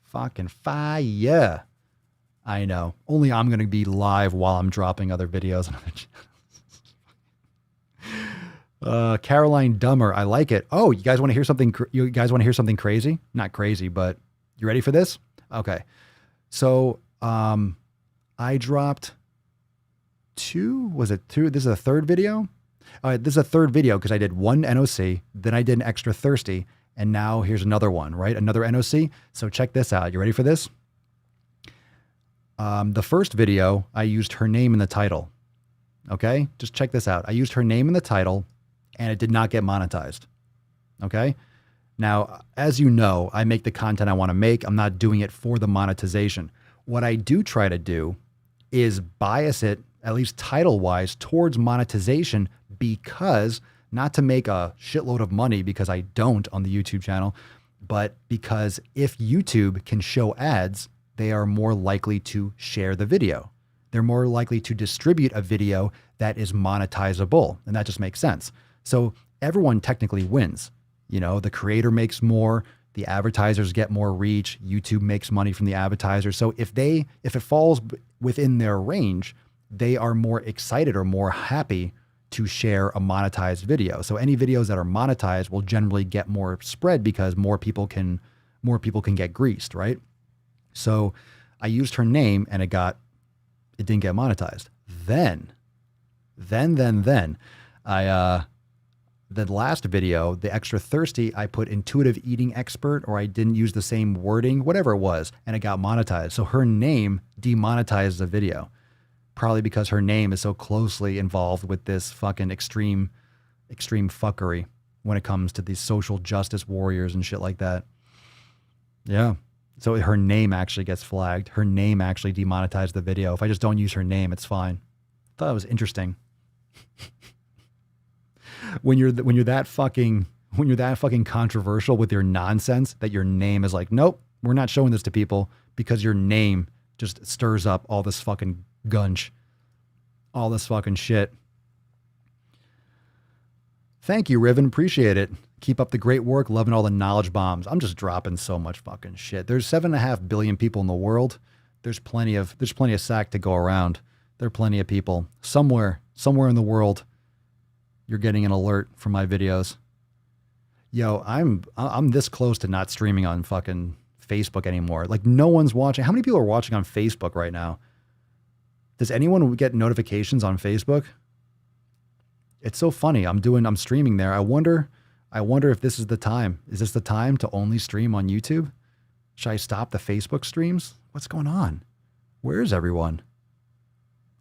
Fucking fire. I know. Only I'm going to be live while I'm dropping other videos on other channels. Caroline Dummer. I like it. Oh, you guys want to hear something? You guys want to hear something crazy? Not crazy, but you ready for this? Okay. So, I dropped two. Was it two? This is a third video. All right. This is a third video because I did one NOC, then I did an extra thirsty, and now here's another one, right? Another NOC. So check this out. You ready for this? The first video, I used her name in the title. Okay. Just check this out. I used her name in the title and it did not get monetized. Okay. Now, as you know, I make the content I want to make. I'm not doing it for the monetization. What I do try to do is bias it, at least title-wise, towards monetization, because not to make a shitload of money, because I don't on the YouTube channel, but because if YouTube can show ads, they are more likely to share the video. They're more likely to distribute a video that is monetizable, and that just makes sense. So everyone technically wins. You know, the creator makes more, the advertisers get more reach, YouTube makes money from the advertisers. So if it falls within their range, they are more excited or more happy to share a monetized video. So any videos that are monetized will generally get more spread because more people can get greased, right? So I used her name and it didn't get monetized. Then the last video, the extra thirsty, I put intuitive eating expert, or I didn't use the same wording, whatever it was, and it got monetized. So her name demonetized the video, probably because her name is so closely involved with this fucking extreme fuckery when it comes to these social justice warriors and shit like that. Yeah. So her name actually gets flagged. Her name actually demonetized the video. If I just don't use her name, it's fine. I thought that was interesting. When you're that fucking controversial with your nonsense, that your name is like, nope, we're not showing this to people because your name just stirs up all this fucking gunch, all this fucking shit. Thank you, Riven. Appreciate it. Keep up the great work. Loving all the knowledge bombs. I'm just dropping so much fucking shit. There's 7.5 billion people in the world. There's plenty of sack to go around. There are plenty of people somewhere in the world. You're getting an alert from my videos. Yo, I'm this close to not streaming on fucking Facebook anymore. Like, no one's watching. How many people are watching on Facebook right now? Does anyone get notifications on Facebook? It's so funny. I'm streaming there. I wonder if this is the time. Is this the time to only stream on YouTube? Should I stop the Facebook streams? What's going on? Where is everyone?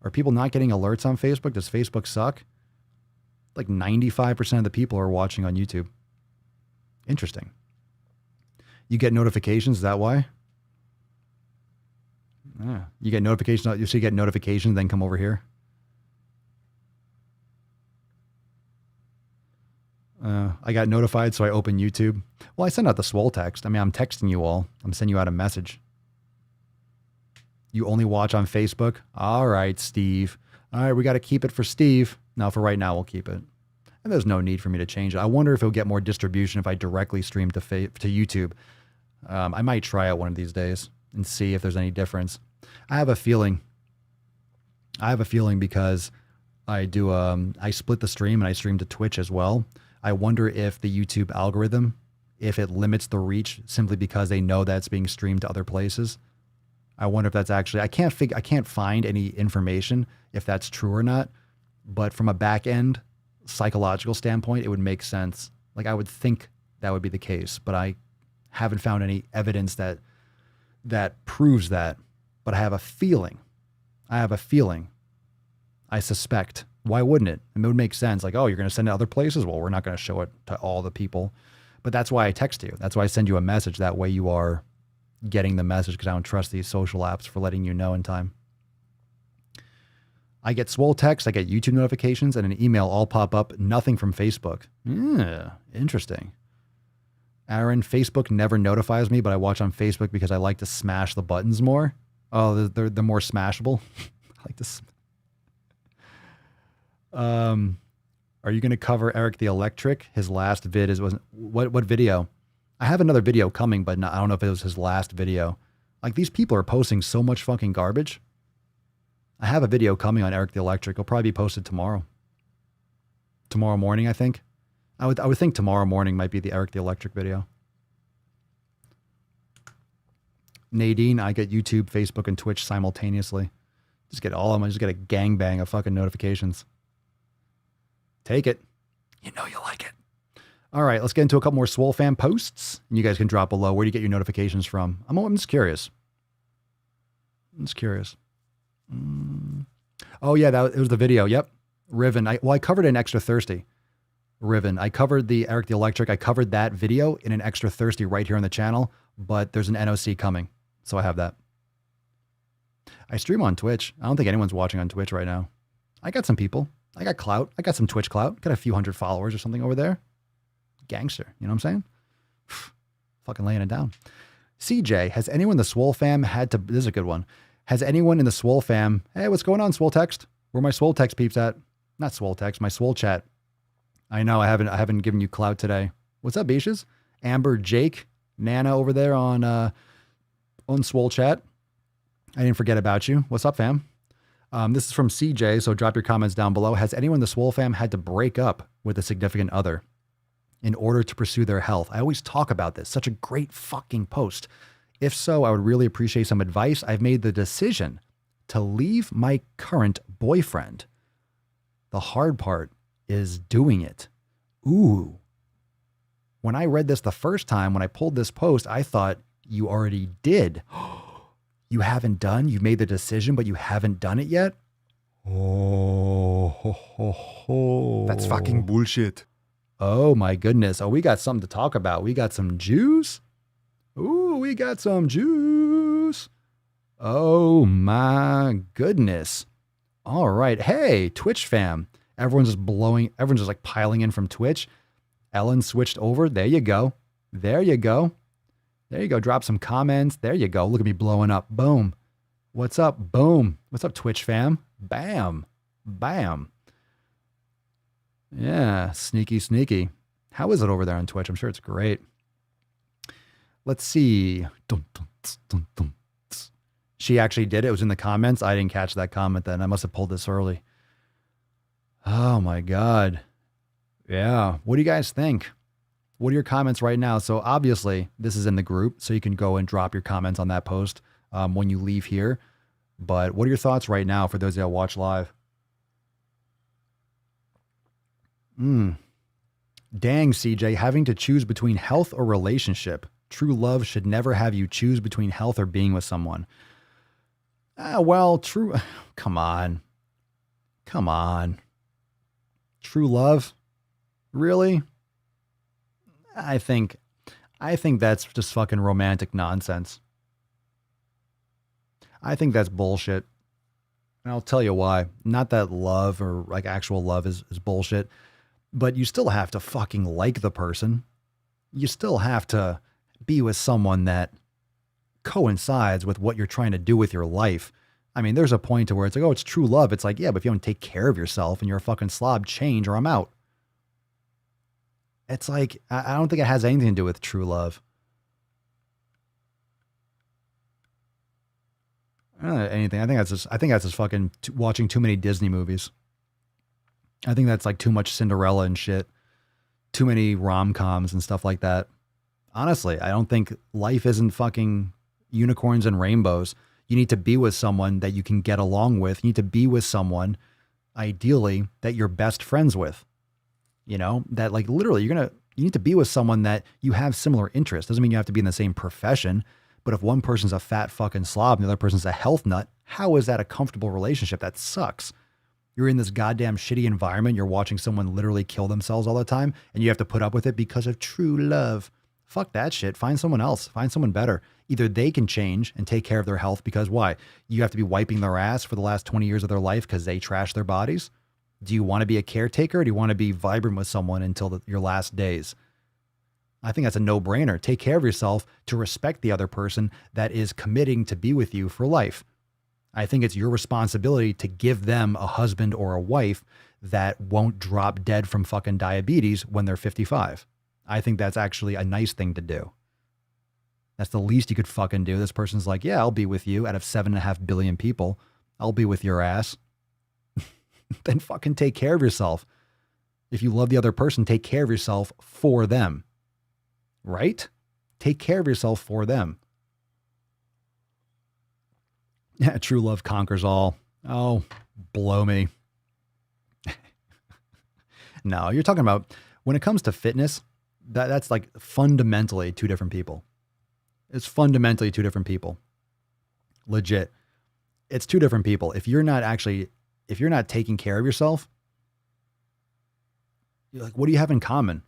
Are people not getting alerts on Facebook? Does Facebook suck? Like 95% of the people are watching on YouTube. Interesting. You get notifications, is that why? Yeah. You get notifications, so you get notifications, then come over here. I got notified, so I opened YouTube. Well, I sent out the Swole text. I mean, I'm texting you all. I'm sending you out a message. You only watch on Facebook? All right, Steve. All right, we got to keep it for Steve. No, for right now, we'll keep it. And there's no need for me to change it. I wonder if it'll get more distribution if I directly stream to YouTube. I might try it one of these days and see if there's any difference. I have a feeling because I do, I split the stream and I stream to Twitch as well. I wonder if the YouTube algorithm, if it limits the reach simply because they know that it's being streamed to other places. I wonder if that's actually, I can't find any information if that's true or not, but from a back end psychological standpoint, it would make sense. Like I would think that would be the case, but I haven't found any evidence that proves that, but I have a feeling. I suspect. Why wouldn't it? It would make sense. Like, oh, you're going to send it to other places? Well, we're not going to show it to all the people. But that's why I text you. That's why I send you a message. That way you are getting the message because I don't trust these social apps for letting you know in time. I get Swole text, I get YouTube notifications, and an email all pop up. Nothing from Facebook. Yeah, interesting. Aaron, Facebook never notifies me, but I watch on Facebook because I like to smash the buttons more. Oh, they're more smashable. I like to. Are you going to cover Eric the Electric? His last vid was what video? I have another video coming, but I don't know if it was his last video. Like these people are posting so much fucking garbage. I have a video coming on Eric the Electric. It'll probably be posted tomorrow. Tomorrow morning, I think. I would think tomorrow morning might be the Eric the Electric video. Nadine, I get YouTube, Facebook, and Twitch simultaneously. Just get all of them. I just get a gangbang of fucking notifications. Take it. You know you like it. All right, let's get into a couple more Swole fan posts. And you guys can drop below. Where do you get your notifications from? I'm just curious. Oh, yeah, it was the video. Yep. Riven. I covered it in Extra Thirsty. Riven. I covered the Eric the Electric. I covered that video in an Extra Thirsty right here on the channel, but there's an NOC coming. So I have that. I stream on Twitch. I don't think anyone's watching on Twitch right now. I got some people. I got clout. I got some Twitch clout. Got a few hundred followers or something over there. Gangster. You know what I'm saying? Fucking laying it down. CJ, has anyone in the Swole fam had to, this is a good one. Has anyone in the Swole fam, hey, what's going on, Swole text? Where my Swole text peeps at? Not Swole text, my Swole chat. I know I haven't given you clout today. What's up, Beaches? Amber, Jake, Nana over there on Swole chat. I didn't forget about you. What's up, fam? This is from CJ, so drop your comments down below. Has anyone in the Swole fam had to break up with a significant other in order to pursue their health? I always talk about this. Such a great fucking post. If so, I would really appreciate some advice. I've made the decision to leave my current boyfriend. The hard part is doing it. Ooh. When I read this the first time, when I pulled this post, I thought you already did. You haven't done? You made the decision, but you haven't done it yet? Oh. That's fucking bullshit. Oh my goodness. Oh, we got something to talk about. We got some juice. Ooh, we got some juice. Oh my goodness. All right. Hey, Twitch fam. Everyone's just like piling in from Twitch. Ellen switched over. There you go. There you go. There you go. Drop some comments. There you go. Look at me blowing up. Boom. What's up? Boom. What's up, Twitch fam? Bam. Bam. Yeah. Sneaky, sneaky. How is it over there on Twitch? I'm sure it's great. Let's see. She actually did it. It was in the comments. I didn't catch that comment then. I must have pulled this early. Oh my God. Yeah. What do you guys think? What are your comments right now? So obviously this is in the group, so you can go and drop your comments on that post when you leave here. But what are your thoughts right now for those that watch live? Dang, CJ, having to choose between health or relationship. True love should never have you choose between health or being with someone. Well, true. Come on. Come on. True love? Really? I think that's just fucking romantic nonsense. I think that's bullshit. And I'll tell you why. Not that love or like actual love is bullshit. But you still have to fucking like the person. You still have to be with someone that coincides with what you're trying to do with your life. I mean, there's a point to where it's like, oh, it's true love. It's like, yeah, but if you don't take care of yourself and you're a fucking slob, change or I'm out. It's like, I don't think it has anything to do with true love. Anything. I think that's just fucking watching too many Disney movies. I think that's like too much Cinderella and shit. Too many rom-coms and stuff like that. Honestly, I don't think life isn't fucking unicorns and rainbows. You need to be with someone that you can get along with. You need to be with someone, ideally, that you're best friends with. You know, that like literally you need to be with someone that you have similar interests. Doesn't mean you have to be in the same profession, but if one person's a fat fucking slob and the other person's a health nut, how is that a comfortable relationship? That sucks. You're in this goddamn shitty environment. You're watching someone literally kill themselves all the time and you have to put up with it because of true love. Fuck that shit. Find someone else. Find someone better. Either they can change and take care of their health because why? You have to be wiping their ass for the last 20 years of their life because they trash their bodies. Do you want to be a caretaker or do you want to be vibrant with someone until your last days? I think that's a no-brainer. Take care of yourself to respect the other person that is committing to be with you for life. I think it's your responsibility to give them a husband or a wife that won't drop dead from fucking diabetes when they're 55. I think that's actually a nice thing to do. That's the least you could fucking do. This person's like, yeah, I'll be with you out of 7.5 billion people. I'll be with your ass. Then fucking take care of yourself. If you love the other person, take care of yourself for them. Right? Take care of yourself for them. Yeah, true love conquers all. Oh, blow me. No, you're talking about when it comes to fitness, that's like fundamentally two different people. It's fundamentally two different people. Legit. It's two different people. If you're not taking care of yourself, you're like, what do you have in common?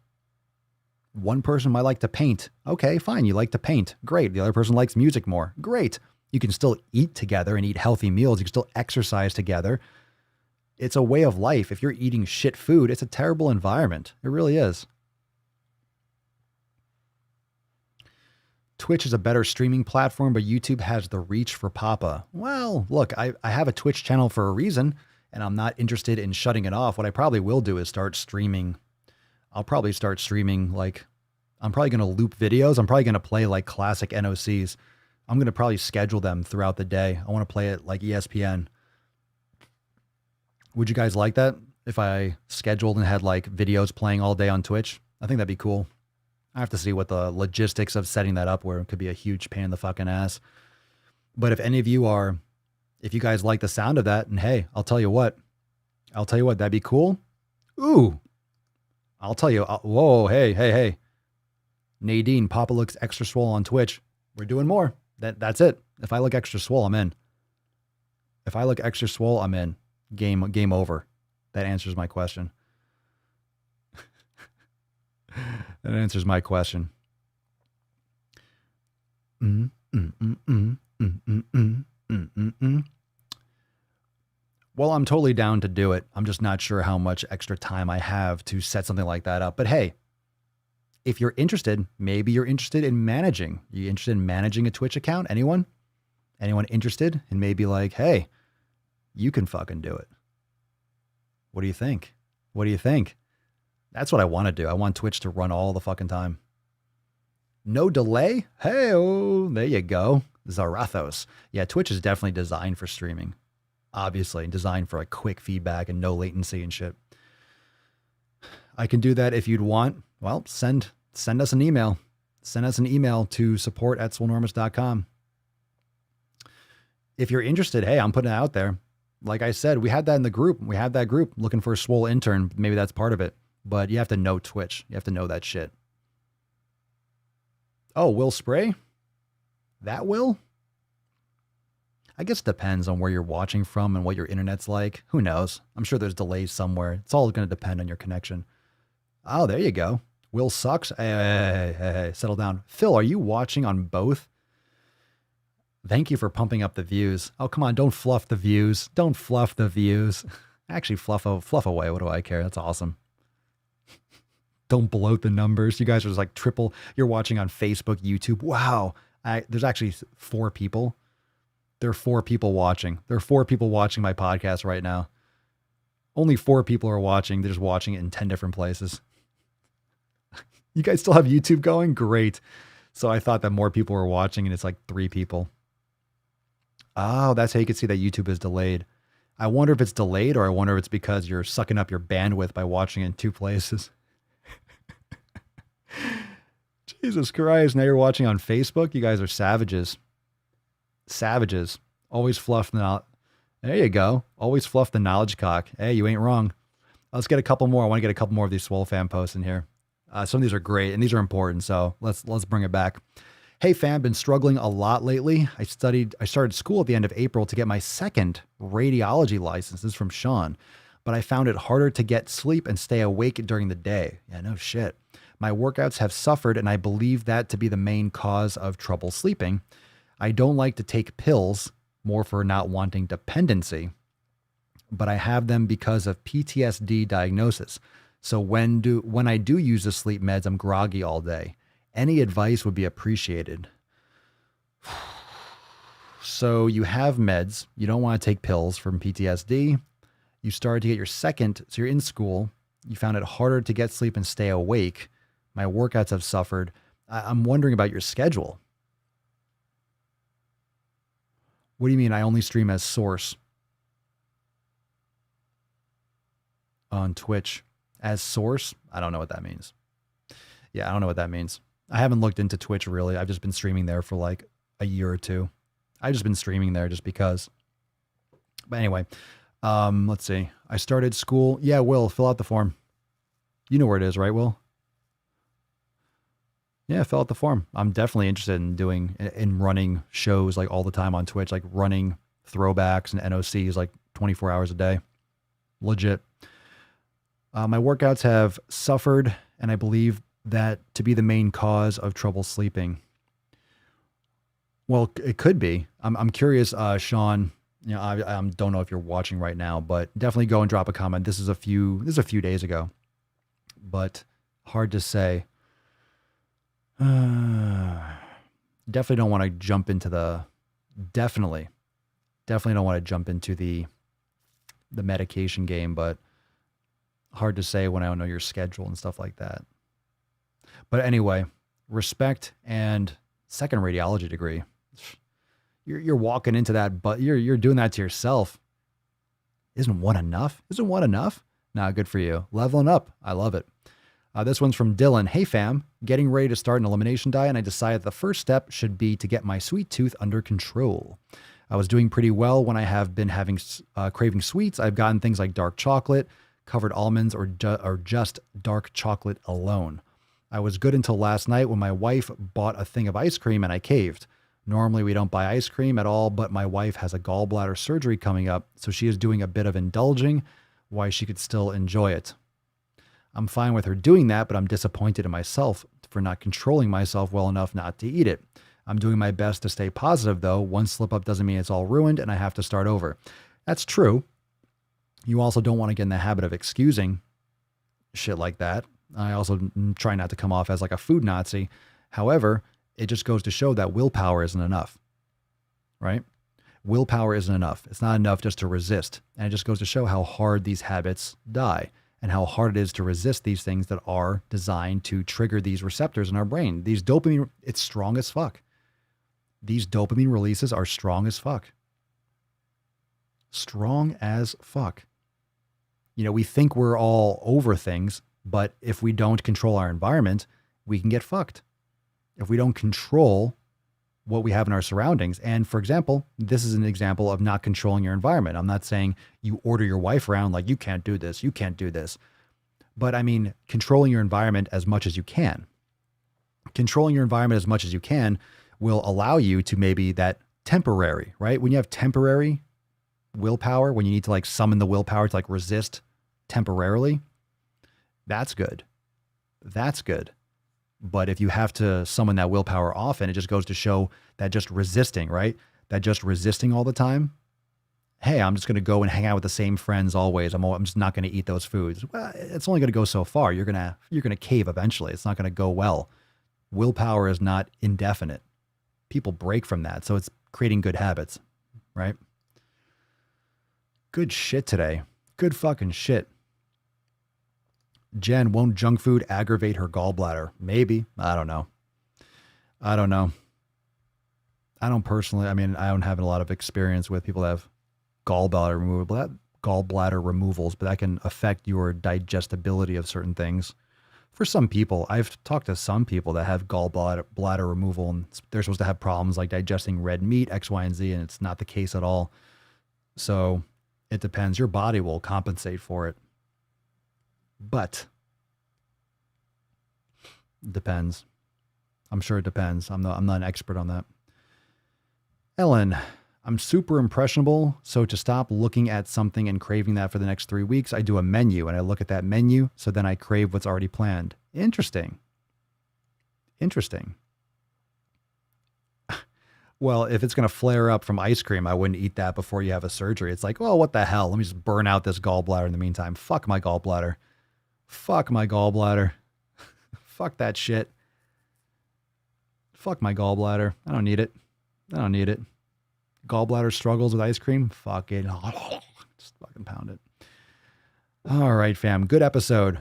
One person might like to paint. Okay, fine. You like to paint. Great. The other person likes music more. Great. You can still eat together and eat healthy meals. You can still exercise together. It's a way of life. If you're eating shit food, it's a terrible environment. It really is. Twitch is a better streaming platform, but YouTube has the reach for Papa. Well, look, I have a Twitch channel for a reason, and I'm not interested in shutting it off. What I probably will do is start streaming. I'll probably start streaming, like, I'm probably going to loop videos. I'm probably going to play like classic NOCs. I'm going to probably schedule them throughout the day. I want to play it like ESPN. Would you guys like that? If I scheduled and had like videos playing all day on Twitch? I think that'd be cool. I have to see what the logistics of setting that up were. It could be a huge pain in the fucking ass. But if any of you if you guys like the sound of that, and hey, I'll tell you what, that'd be cool. Ooh, I'll tell you, whoa, hey. Nadine, Papa looks extra swole on Twitch. We're doing more. That's it. If I look extra swole, I'm in. If I look extra swole, I'm in. Game over. That answers my question. That answers my question. Well, I'm totally down to do it. I'm just not sure how much extra time I have to set something like that up. But hey, if you're interested, maybe you're interested in managing. You interested in managing a Twitch account? Anyone? Anyone interested? And maybe like, hey, you can fucking do it. What do you think? What do you think? That's what I want to do. I want Twitch to run all the fucking time. No delay? Hey, oh, there you go. Zarathos. Yeah, Twitch is definitely designed for streaming. Obviously, designed for like quick feedback and no latency and shit. I can do that if you'd want. Well, send us an email. Send us an email to support@swolenormous.com. If you're interested, hey, I'm putting it out there. Like I said, we had that in the group. We had that group looking for a swole intern. Maybe that's part of it. But you have to know Twitch. You have to know that shit. Oh, Will Spray? That Will? I guess it depends on where you're watching from and what your internet's like. Who knows? I'm sure there's delays somewhere. It's all going to depend on your connection. Oh, there you go. Will sucks. Hey, settle down. Phil, are you watching on both? Thank you for pumping up the views. Oh, come on. Don't fluff the views. Don't fluff the views. Actually, fluff away. What do I care? That's awesome. Don't bloat the numbers. You guys are just like triple. You're watching on Facebook, YouTube. Wow. There's actually 4 people. There are 4 people watching. There are 4 people watching my podcast right now. Only 4 people are watching. They're just watching it in 10 different places. You guys still have YouTube going? Great. So I thought that more people were watching, and it's like 3 people. Oh, that's how you can see that YouTube is delayed. I wonder if it's delayed, or I wonder if it's because you're sucking up your bandwidth by watching it in 2 places. Jesus Christ. Now you're watching on Facebook. You guys are savages. Savages. Always fluff the knowledge. There you go. Always fluff the knowledge cock. Hey, you ain't wrong. Let's get a couple more. I want to get a couple more of these Swole fam posts in here. Some of these are great and these are important. So let's bring it back. Hey fam, been struggling a lot lately. I started school at the end of April to get my 2nd radiology license. This is from Sean, but I found it harder to get sleep and stay awake during the day. Yeah, no shit. My workouts have suffered, and I believe that to be the main cause of trouble sleeping. I don't like to take pills, more for not wanting dependency, but I have them because of PTSD diagnosis. So when I do use the sleep meds, I'm groggy all day. Any advice would be appreciated. So you have meds. You don't want to take pills from PTSD. You started to get your 2nd, so you're in school. You found it harder to get sleep and stay awake. My workouts have suffered. I'm wondering about your schedule. What do you mean I only stream as Source? On Twitch. As Source? I don't know what that means. Yeah, I don't know what that means. I haven't looked into Twitch really. I've just been streaming there for like a year or 2. I've just been streaming there just because. But anyway, let's see. I started school. Yeah, Will, fill out the form. You know where it is, right, Will? Yeah, fill out the form. I'm definitely interested in running shows like all the time on Twitch, like running throwbacks and NOCs like 24 hours a day. Legit. My workouts have suffered, and I believe that to be the main cause of trouble sleeping. Well, it could be. I'm curious, Sean. You know, I don't know if you're watching right now, but definitely go and drop a comment. This is a few days ago, but hard to say. Definitely don't want to jump into the medication game, but hard to say when I don't know your schedule and stuff like that. But anyway, respect and 2nd radiology degree. You're walking into that, but you're doing that to yourself. Isn't one enough? Nah, good for you. Leveling up. I love it. This one's from Dylan. Hey fam, getting ready to start an elimination diet, and I decided the first step should be to get my sweet tooth under control. I was doing pretty well when I have been having craving sweets. I've gotten things like dark chocolate, covered almonds, or just dark chocolate alone. I was good until last night when my wife bought a thing of ice cream and I caved. Normally we don't buy ice cream at all, but my wife has a gallbladder surgery coming up, so she is doing a bit of indulging while she could still enjoy it. I'm fine with her doing that, but I'm disappointed in myself for not controlling myself well enough not to eat it. I'm doing my best to stay positive, though. One slip up doesn't mean it's all ruined and I have to start over. That's true. You also don't want to get in the habit of excusing shit like that. I also try not to come off as like a food Nazi. However, it just goes to show that willpower isn't enough, right? Willpower isn't enough. It's not enough just to resist. And it just goes to show how hard these habits die and how hard it is to resist these things that are designed to trigger these receptors in our brain. These dopamine, it's strong as fuck. These dopamine releases are strong as fuck. Strong as fuck. You know, we think we're all over things, but if we don't control our environment, we can get fucked. If we don't control what we have in our surroundings. And for example, this is an example of not controlling your environment. I'm not saying you order your wife around like, you can't do this, you can't do this. But I mean, controlling your environment as much as you can. Controlling your environment as much as you can will allow you to maybe that temporary, right? When you have temporary willpower, when you need to like summon the willpower to like resist temporarily, that's good. That's good. But if you have to summon that willpower often, it just goes to show that just resisting, right? That just resisting all the time hey, I'm just going to go and hang out with the same friends always. I'm just not going to eat those foods. Well, it's only going to go so far. You're going to cave eventually. It's not going to go well. Willpower is not indefinite. People break from that. So it's creating good habits, right? Good shit today. Good fucking shit. Jen, won't junk food aggravate her gallbladder? Maybe. I don't know. I don't personally, I don't have a lot of experience with people that have gallbladder removals, but that can affect your digestibility of certain things. For some people, I've talked to some people that have gallbladder removal, and they're supposed to have problems like digesting red meat, X, Y, and Z, and it's not the case at all. So it depends. Your body will compensate for it. But depends. I'm sure it depends. I'm not an expert on that. Ellen, I'm super impressionable, so to stop looking at something and craving that for the next 3 weeks, I do a menu and I look at that menu, so then I crave what's already planned. Interesting. Well, if it's going to flare up from ice cream, I wouldn't eat that before you have a surgery. It's like, well, what the hell? Let me just burn out this gallbladder in the meantime. Fuck my gallbladder. Fuck that shit. Fuck my gallbladder. I don't need it. Gallbladder struggles with ice cream. Fuck it. Just fucking pound it. All right, fam. Good episode.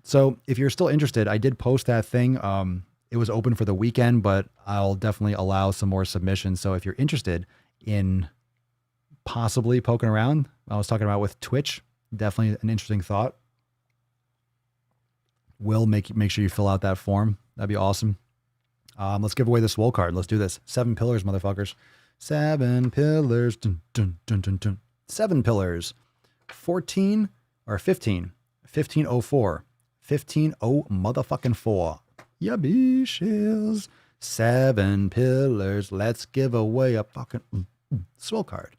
So if you're still interested, I did post that thing. It was open for the weekend, but I'll definitely allow some more submissions. So if you're interested in possibly poking around, I was talking about with Twitch, definitely an interesting thought. Will make sure you fill out that form. That'd be awesome. Let's give away the Swole card. Let's do this. 7 pillars, motherfuckers. 7 pillars. Dun, dun, dun, dun, dun. 7 pillars. 14 or 15. 1504. 150 motherfucking 4. Yeah, bitches. 7 pillars. Let's give away a fucking Swole card.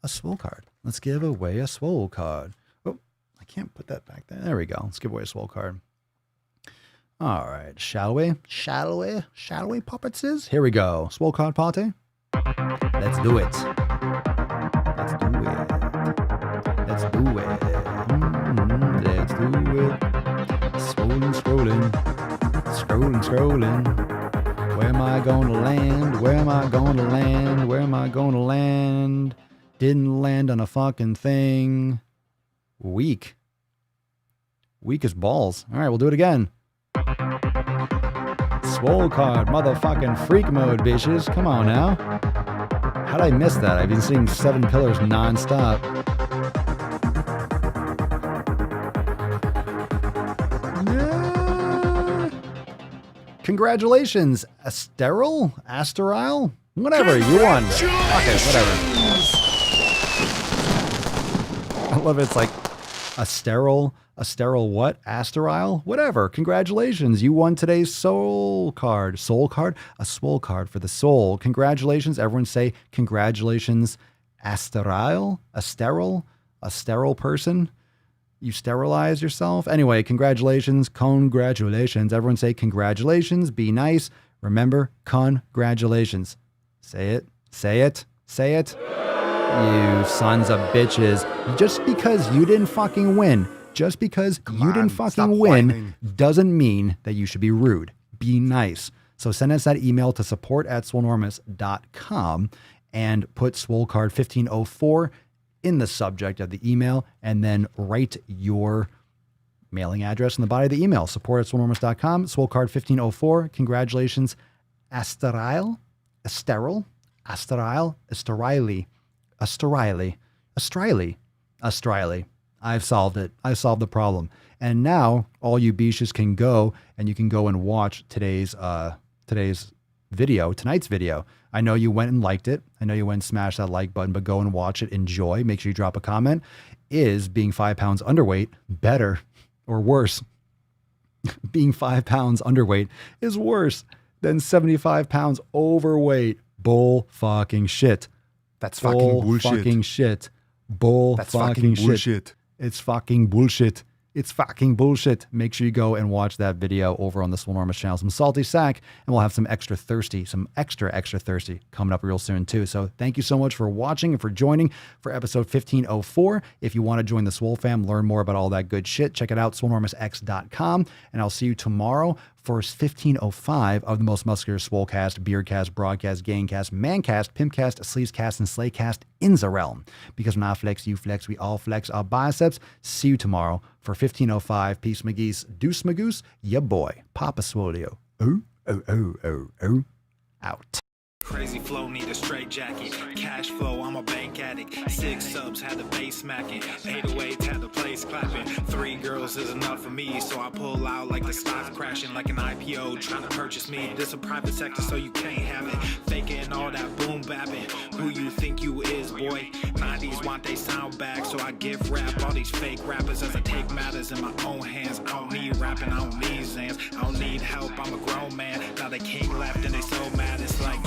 A Swole card. Let's give away a Swole card. Oh, I can't put that back there. There we go. Let's give away a Swole card. All right, shall we, puppetses? Here we go. Swole card party. Let's do it. Scrolling. Where am I gonna land? Didn't land on a fucking thing. Weak as balls. All right, we'll do it again. Swole card, motherfucking freak mode, bitches. Come on now. How'd I miss that? I've been seeing 7 pillars nonstop. Yeah. Congratulations, Asterile? Whatever, you won. Okay, whatever. I love it. It's like a sterile what? Asterile? Whatever. Congratulations. You won today's soul card. Soul card? A Swole card for the soul. Congratulations. Everyone say congratulations. Asterile? A sterile person? You sterilized yourself? Anyway, congratulations. Everyone say congratulations. Be nice. Remember, congratulations. Say it. You sons of bitches. Just because you didn't fucking win. Doesn't mean that you should be rude. Be nice. So send us that email to support@swolenormous.com and put Swole card 1504 in the subject of the email, and then write your mailing address in the body of the email. Support@swolenormous.com. Swole card 1504. Congratulations, Asterile. I've solved it. I solved the problem. And now all you beaches can go and watch tonight's video. I know you went and liked it. I know you went and smashed that like button, but go and watch it. Enjoy. Make sure you drop a comment. Is being 5 pounds underweight better or worse? Being 5 pounds underweight is worse than 75 pounds overweight. Bull fucking shit. That's fucking bullshit. Fucking shit. Bull That's fucking fucking shit. bullshit. It's fucking bullshit. It's fucking bullshit. Make sure you go and watch that video over on the Swolenormous channel. Some salty sack, and we'll have some extra thirsty coming up real soon too. So thank you so much for watching and for joining for episode 1504. If you want to join the Swole fam, learn more about all that good shit, check it out, swolenormousx.com, and I'll see you tomorrow for 1505 of the most muscular Swolecast, Beardcast, Broadcast, Gangcast, Mancast, Pimpcast, Sleevescast, and Slaycast in the realm. Because when I flex, you flex, we all flex our biceps. See you tomorrow for 1505. Peace, McGeese. Deuce, Magoose. Ya boy, Papa Swolio. Out. Crazy flow, need a straight jacket. Cash flow, I'm a bank addict. 6 subs, had the bass smacking. 808, had the place clapping. 3 girls is enough for me, so I pull out like the stock crashing. Like an IPO, trying to purchase me. This a private sector, so you can't have it. Faking all that boom bapping. Who you think you is, boy? 90s want they sound back, so I give rap all these fake rappers as I take matters in my own hands. I don't need rapping, I don't need Zans. I don't need help, I'm a grown man. Now they king left and they so mad, it's like